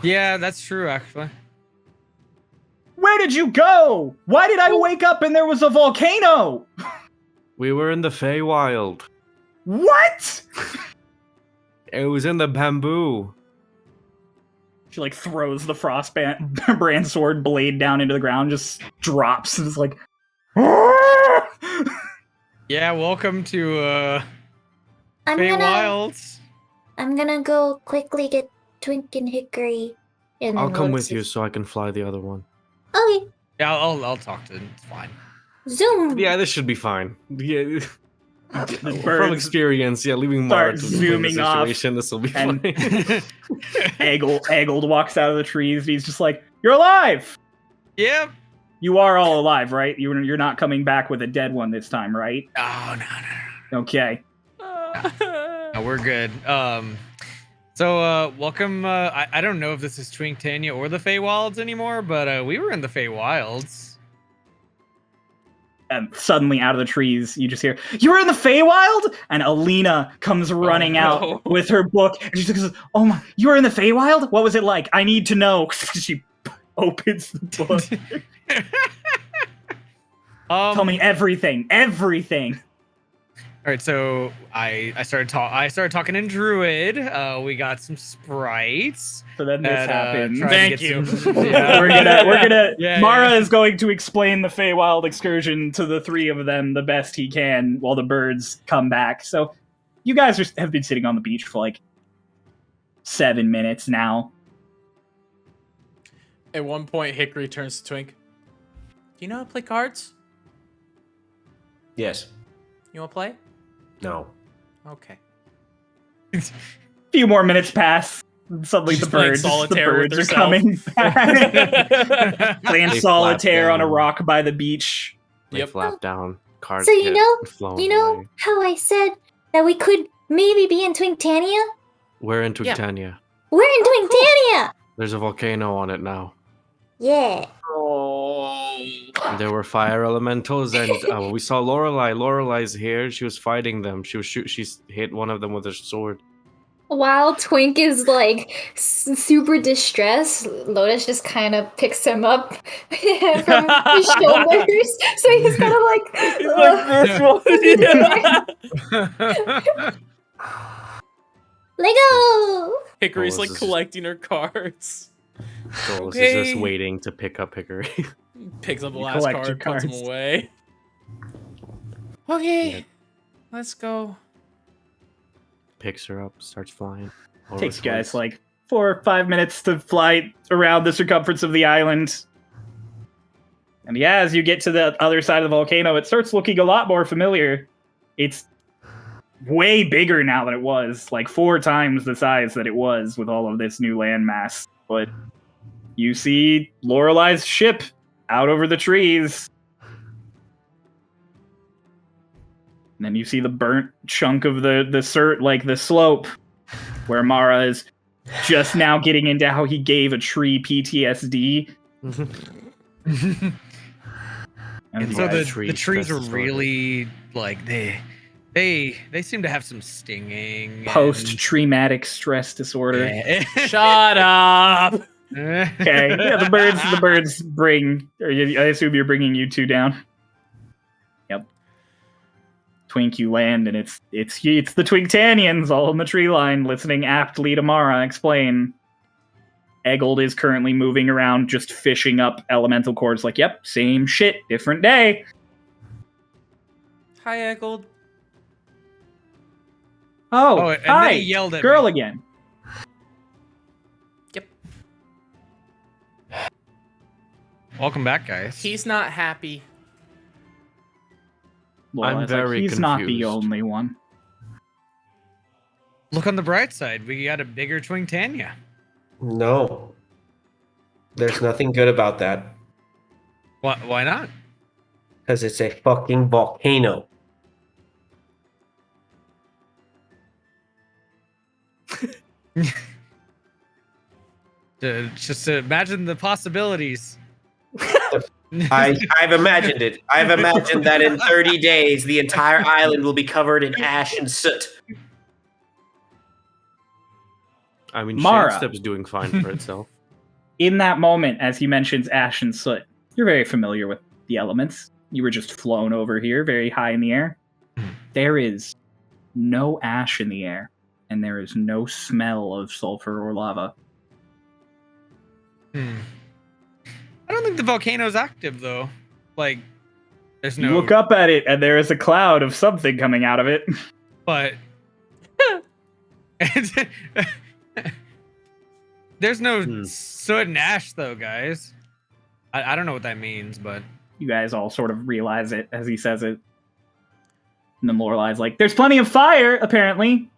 Yeah, that's true, actually. Where did you go? Why did I wake up and there was a volcano? We were in the Feywild. What? It was in the bamboo. She like throws the Frostbrand sword blade down into the ground, just drops, and is like, Yeah, welcome to I'm Feywilds. gonna go quickly get Twink and Hickory. And I'll then come Lotus with you is- so I can fly the other one. Okay, Yeah, I'll talk to them. It's fine. zoom. Yeah, this should be fine. Yeah. From birds experience, yeah, leaving Mara to start explain the zooming off, situation, this will be and- fine. Eggold walks out of the trees. And he's just like, "You're alive. Yep. You are all alive, right? You're not coming back with a dead one this time, right? Oh no. Okay." No, we're good. So welcome. I don't know if this is Twinktania or the Feywilds anymore, but we were in the Feywilds. And suddenly, out of the trees, you just hear, "You were in the Feywild?" And Alina comes running no. out with her book, and she goes, "Oh my, you were in the Feywild? What was it like? I need to know." She opens the book. Tell me everything. All right, so I started talking in Druid. We got some sprites. So then this And, happens. tried to Thank get you. some- yeah. We're gonna. Yeah, Mara yeah. is going to explain the Feywild excursion to the three of them the best he can while the birds come back. So, you guys have been sitting on the beach for like 7 minutes now. At one point, Hickory turns to Twink. Do you know how to play cards? Yes. You want to play? No. Okay. A few more minutes pass. Suddenly, She's the playing birds solitaire with are herself. coming back. Playing They solitaire flap on a down. rock by the beach. They Yep. flap down. Cards So you get know- flown You know away. how I said that we could maybe be in Twinktania? We're in Yeah. Twictania. We're in Twinktania! There's a volcano on it now. Yeah. There were fire elementals, and we saw Lorelei. Lorelai's here. She was fighting them. She's hit one of them with her sword. While Twink is like super distressed, Lotus just kind of picks him up from his shoulders. So he's kind of like, Lego! Hickory's Oh, like this is- collecting her cards. Dolus is Okay. just waiting to pick up Hickory. Picks up the You last collect your card, puts cards. them away. Okay, Yeah. let's go. Picks her up, starts flying. Takes you guys like 4 or 5 minutes to fly around the circumference of the island. And yeah, as you get to the other side of the volcano, it starts looking a lot more familiar. It's way bigger now than it was, like 4 times the size that it was with all of this new landmass. But you see Lorelei's ship out over the trees. And then you see the burnt chunk of the slope where Mara is just now getting into how he gave a tree PTSD. And And so yeah, the tree trees stress are disorder. really like they seem to have some stinging and- post-traumatic stress disorder. Yeah. Shut up. Okay, yeah, the birds bring. I assume you're bringing you two down. Yep. Twink, you land, and it's the Twinktanians all in the tree line, listening aptly to Mara explain. Eggold is currently moving around, just fishing up elemental cores. Like, yep, same shit, different day. Hi, Eggold. Oh, and hi, then he yelled at girl me. again. Yep. Welcome back, guys. He's not happy. Well, I'm it's like, very he's not the confused. only one. Look on the bright side. We got a bigger Twinktania. No. There's nothing good about that. Why not? Because it's a fucking volcano. Just to imagine the possibilities. I've imagined it. I've imagined that in 30 days, the entire island will be covered in ash and soot. I mean, Mara. Step's doing fine for itself. In that moment, as he mentions ash and soot, you're very familiar with the elements. You were just flown over here, very high in the air. There is no ash in the air, and there is no smell of sulfur or lava. I don't think the volcano's active though. Like, there's You no. look up at it, and there is a cloud of something coming out of it. But There's no Hmm. soot and ash though, guys. I don't know what that means, but You guys all sort of realize it as he says it. And then Lorelai's like, there's plenty of fire, apparently.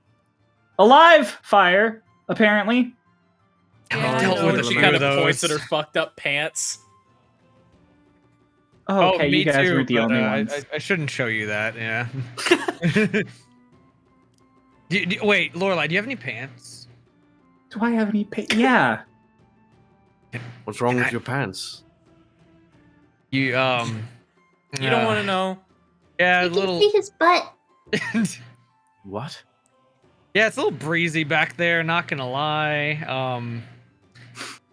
Alive fire, apparently. Yeah, I dealt know, with and a she few kind of of points at those. her fucked up pants. Oh, okay, me you guys too, weren't the but, only ones. I shouldn't show you that. Yeah. Wait, Lorelai, do you have any pants? Do I have any Yeah. What's wrong Can with I- your pants? You You don't want to know. Yeah, a You can little. see his butt. What? Yeah, it's a little breezy back there. Not gonna lie.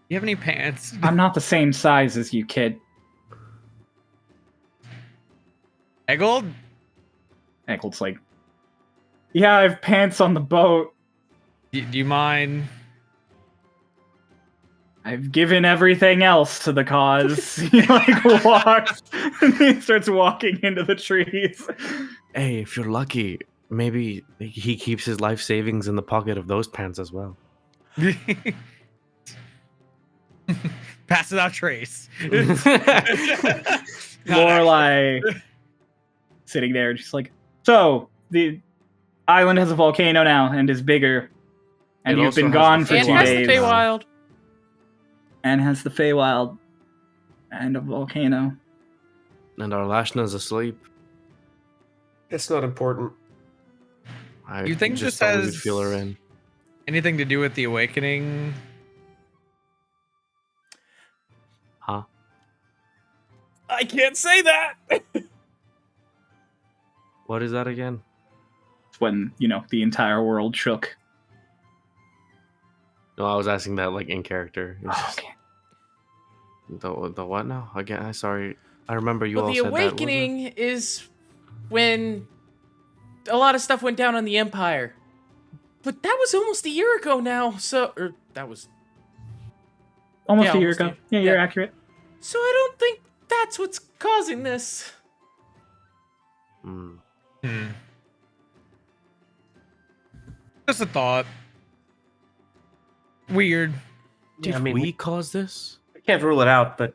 You have any pants? I'm not the same size as you, kid. Eggold? Eggled's like, yeah, I have pants on the boat. Do you mind? I've given everything else to the cause. He like walks and he starts walking into the trees. Hey, if you're lucky, maybe he keeps his life savings in the pocket of those pants as well. Pass without trace. Lorelai sitting there, just like, so the island has a volcano now and is bigger, and It you've also been has the gone for And 2 has the days, Feywild. and has the Feywild and a volcano. And our Lashna's asleep. It's not important. I You think just this thought we has would feel her in. anything to do with the awakening? Huh? I can't say that. What is that again? It's when, the entire world shook. No, I was asking that like in character. It was Oh, just- okay. The what now? Again, I'm sorry. I remember you Well, all the said that. wasn't it? awakening is when a lot of stuff went down on the Empire. But that was almost a year ago now. That was. Almost Yeah, a year almost a ago. year. Yeah, you're Yeah. accurate. So I don't think that's what's causing this. Hmm. Just a thought. Weird. Did I mean, we cause this? I can't rule it out, but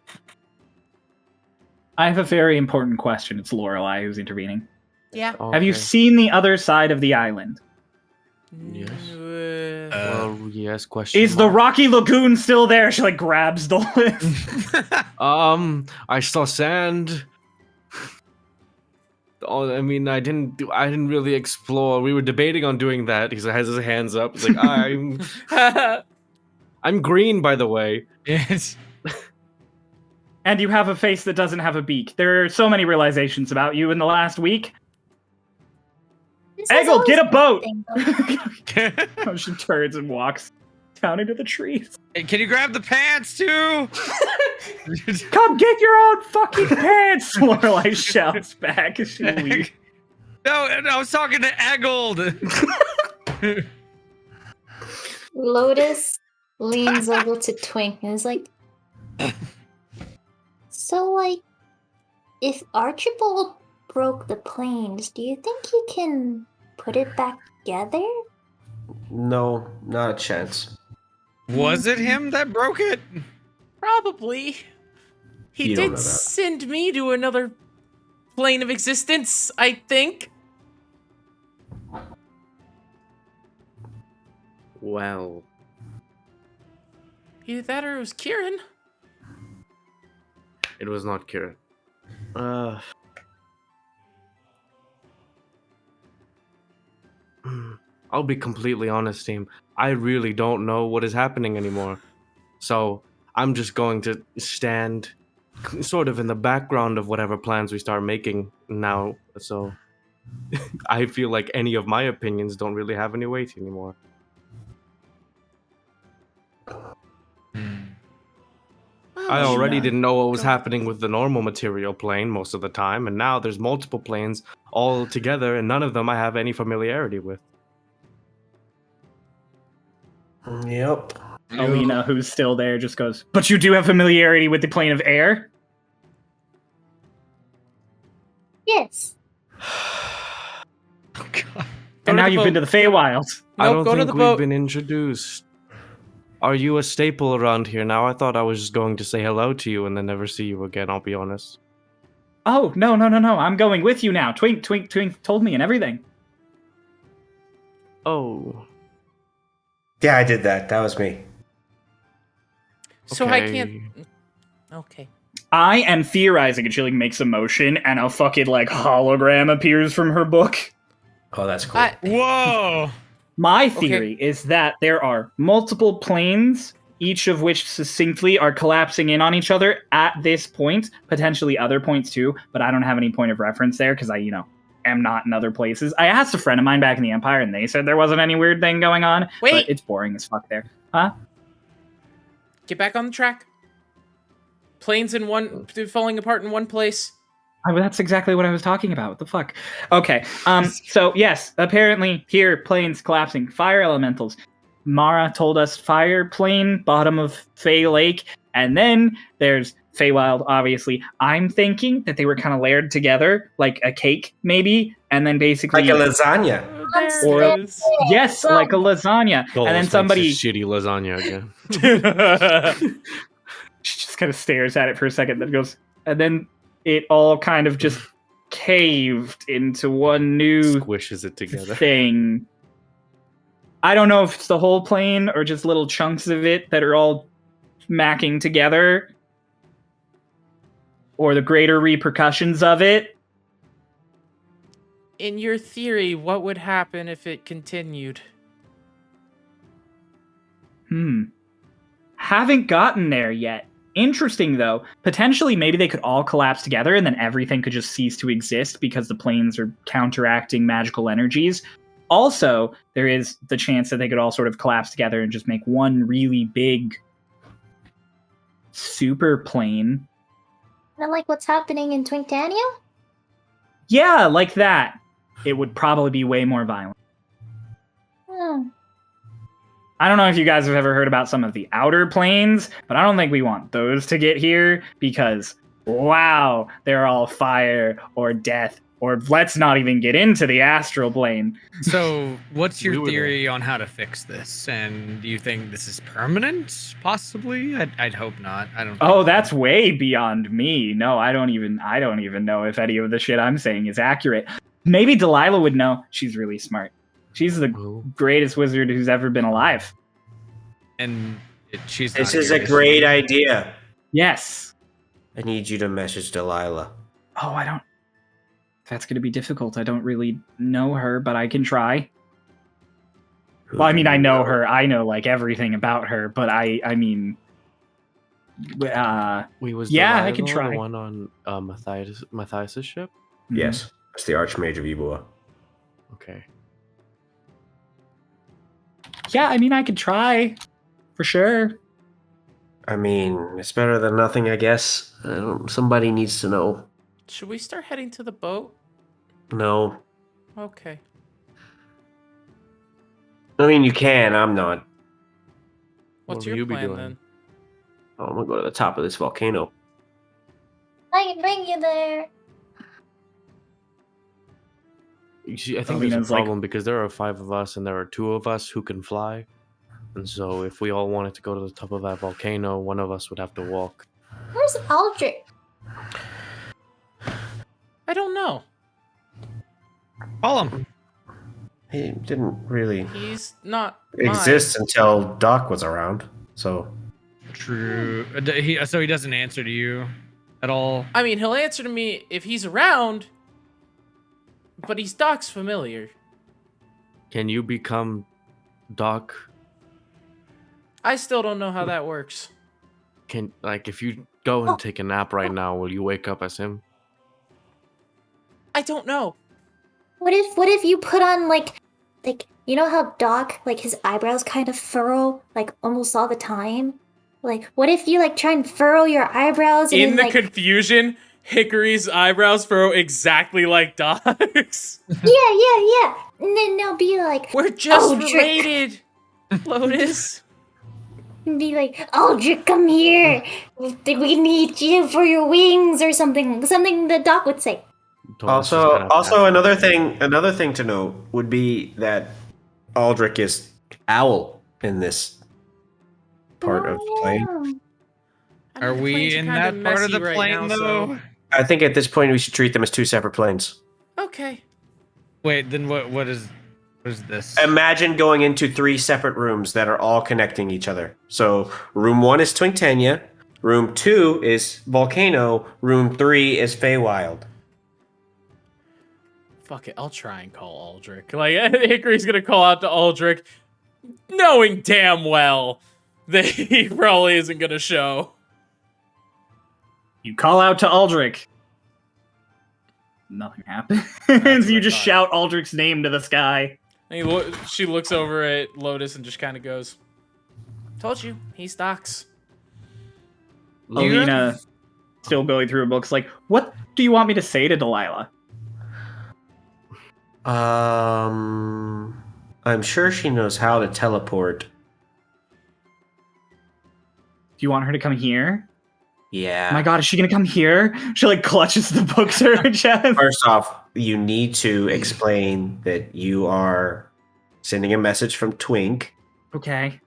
I have a very important question. It's Lorelai who's intervening. Yeah. Have you Okay. seen the other side of the island? Yes. Uh, Well, yes. Question. Is the mark. rocky lagoon still there? She like grabs the list. I saw sand. Oh, I mean, I didn't really explore. We were debating on doing that. He has his hands up. He's like, I'm green, by the way. Yes. And you have a face that doesn't have a beak. There are so many realizations about you in the last week. This has Eggle, get a always boat! been thing, though. She turns and walks down into the trees. Hey, can you grab the pants too? Come get your own fucking pants! Lorelai shouts back as she leaves. No, I was talking to Eggold. Lotus leans over to Twink and is like, so, like, if Archibald broke the planes, do you think you can put it back together? no, not a chance. Was it him that broke it? Probably. He You don't did know that. send me to another plane of existence, I think. Well, Either that or it was Kieran. it was not Kieran. I'll be completely honest, team. I really don't know what is happening anymore. So I'm just going to stand sort of in the background of whatever plans we start making now. So I feel like any of my opinions don't really have any weight anymore. I Oh, already yeah. didn't know what was happening with the normal material plane most of the time, and now there's multiple planes all together, and none of them I have any familiarity with. Yep. Alina, who's still there, just goes, but you do have familiarity with the plane of air? Yes. Oh, God. And to now the you've been to boat. the Feywild. I Nope, don't go to think the we've boat. been introduced. Are you a staple around here now? I thought I was just going to say hello to you and then never see you again, I'll be honest. Oh, no. I'm going with you now. Twink told me and everything. Oh. Yeah, I did that. That was me. So I Okay. can't. Okay. I am theorizing, and she like makes a motion, and a fucking like hologram appears from her book. Oh, that's cool. Whoa! My theory is that there are multiple planes, each of which succinctly are collapsing in on each other at this point, potentially other points too, but I don't have any point of reference there because I, am not in other places. I asked a friend of mine back in the Empire, and they said there wasn't any weird thing going on. Wait. But it's boring as fuck there. Huh? Get back on the track. Planes falling apart in one place. That's exactly what I was talking about. What the fuck? Okay. So yes, apparently here planes collapsing, fire elementals. Mara told us fire plane, bottom of Fey Lake, and then there's Feywild. Obviously, I'm thinking that they were kind of layered together, like a cake, maybe, and then basically Like a lasagna. Or There it is. yes, like a lasagna, Golos and then makes somebody his shitty lasagna again. she just kind of stares at it for a second, then goes, and then it all kind of just caved into one new Squishes it together. thing. I don't know if it's the whole plane or just little chunks of it that are all macking together, or the greater repercussions of it. In your theory, what would happen if it continued? Haven't gotten there yet. Interesting, though. Potentially, maybe they could all collapse together and then everything could just cease to exist because the planes are counteracting magical energies. Also, there is the chance that they could all sort of collapse together and just make one really big super plane. Kind of like what's happening in Twinktania? Yeah, like that. It would probably be way more violent. Hmm. I don't know if you guys have ever heard about some of the outer planes, but I don't think we want those to get here because, wow, they're all fire or death, or let's not even get into the astral plane. So, what's We your were theory on how to fix this? And do you think this is permanent? Possibly. I'd hope not. I don't. Oh, that's way beyond me. No, I don't even know if any of the shit I'm saying is accurate. Maybe Delilah would know. She's really smart. She's the Oh. greatest wizard who's ever been alive. And she's. This not is here, a is great she? idea. Yes. I need you to message Delilah. Oh, I don't. That's going to be difficult. I don't really know her, but I can try. Who Well, I do mean, you I know her. I know like everything about her, but I mean, Wait, was Yeah, I could Delilah try. the one on Matthias' ship? Yes, it's the Archmage of Ibua. Okay. Yeah, I mean, I could try for sure. I mean, it's better than nothing, I guess. Somebody needs to know. Should we start heading to the boat? No. Okay. I mean, you can. I'm not. What's What will your you be plan doing? then? Oh, I'm gonna go to the top of this volcano. I can bring you there. You see, I think Alina's there's a like- problem because there are 5 of us and there are 2 of us who can fly. And so if we all wanted to go to the top of that volcano, one of us would have to walk. Where's Aldrich? I don't know. Call him. He didn't really He's not mine. exist until Doc was around. So True. So he doesn't answer to you at all. I mean, he'll answer to me if he's around, but he's Doc's familiar. Can you become Doc? I still don't know how that works. If you go and take a nap right now, will you wake up as him? I don't know. What if you put on like you know how Doc like his eyebrows kind of furrow like almost all the time? Like what if you like try and furrow your eyebrows and In then, the like, confusion, Hickory's eyebrows furrow exactly like Doc's. yeah. And then they'll be like We're just Aldrich. related, Lotus. and be like, Aldrich, come here. We need you for your wings or something. Something that Doc would say. Thomas just also kinda also passed another thing to note would be that Aldrich is Owl in this part of the plane. Are we in that part of the plane, though? I think at this point we should treat them as two separate planes. Okay. Wait, then what is this? Imagine going into 3 separate rooms that are all connecting each other. So room 1 is Twinktania, room 2 is Volcano, room 3 is Feywild. Fuck it, I'll try and call Aldrich. Like, Hickory's gonna call out to Aldrich, knowing damn well that he probably isn't gonna show. You call out to Aldrich. Nothing happens. You just shout Aldrich's name to the sky. And she looks over at Lotus and just kind of goes, "Told you, he stalks." Alina, still going through her books, like, what do you want me to say to Delilah? I'm sure she knows how to teleport. Do you want her to come here? Yeah. Oh my god, is she gonna come here? She like clutches the books to her chest. First off, you need to explain that you are sending a message from Twink, Okay.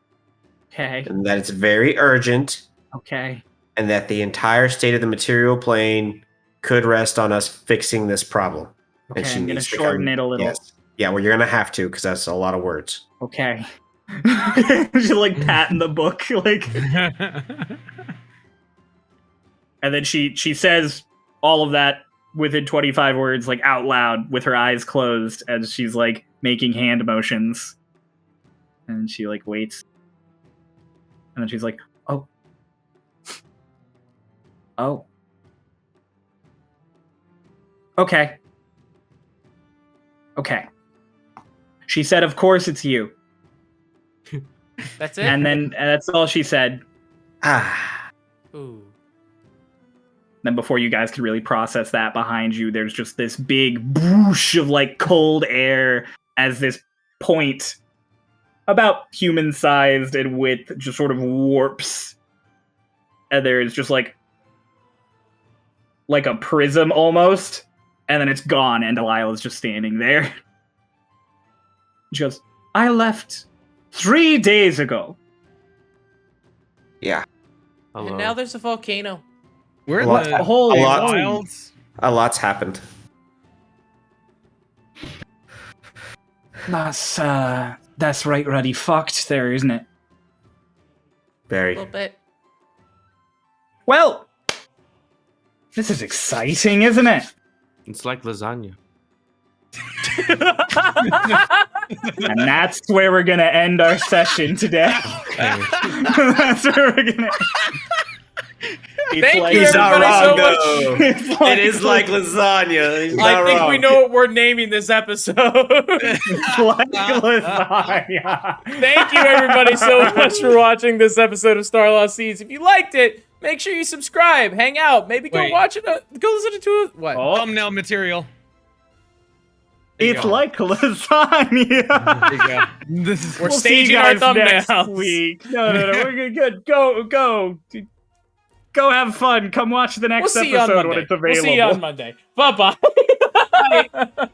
and that it's very urgent, Okay. and that the entire state of the material plane could rest on us fixing this problem. Okay, and she I'm gonna needs to shorten it a little. Yes. Yeah, well, you're gonna have to because that's a lot of words. Okay. She's like patting the book, like, and then she says all of that within 25 words, like out loud, with her eyes closed, as she's like making hand motions. And she like waits, and then she's like, "Oh, oh, okay, okay." She said, "Of course it's you." That's it. And then that's all she said. Ah. Ooh. Then before you guys could really process that behind you, there's just this big whoosh of like cold air as this point about human sized and width just sort of warps. And there's just like a prism almost. And then it's gone and Delilah's just standing there. She goes, "I left 3 days ago." Yeah. Hello. And now there's a volcano. We're in A lot- the holy wilds. A lot's happened. That's right, ruddy fucked there, isn't it? A Very. little bit. Well, this is exciting, isn't it? It's like lasagna. And that's where we're gonna end our session today. That's where we're gonna. Thank you, He's not everybody, so wrong, much. though. It's like, It is like lasagna. He's I not think wrong. we know what we're naming this episode. it's like lasagna. Thank you, everybody, so much for watching this episode of Starlost Seas. If you liked it, make sure you subscribe, hang out, maybe go Wait. watch it, go listen to it. What? Oh, Thumbnail material. There you it's go. like lasagna. There you go. This is We're We'll see you staging our guys next thumbnails. week. No, we're good. Go have fun. Come watch the We'll next see you on episode when Monday. it's available. We'll see you on Monday. Bye-bye.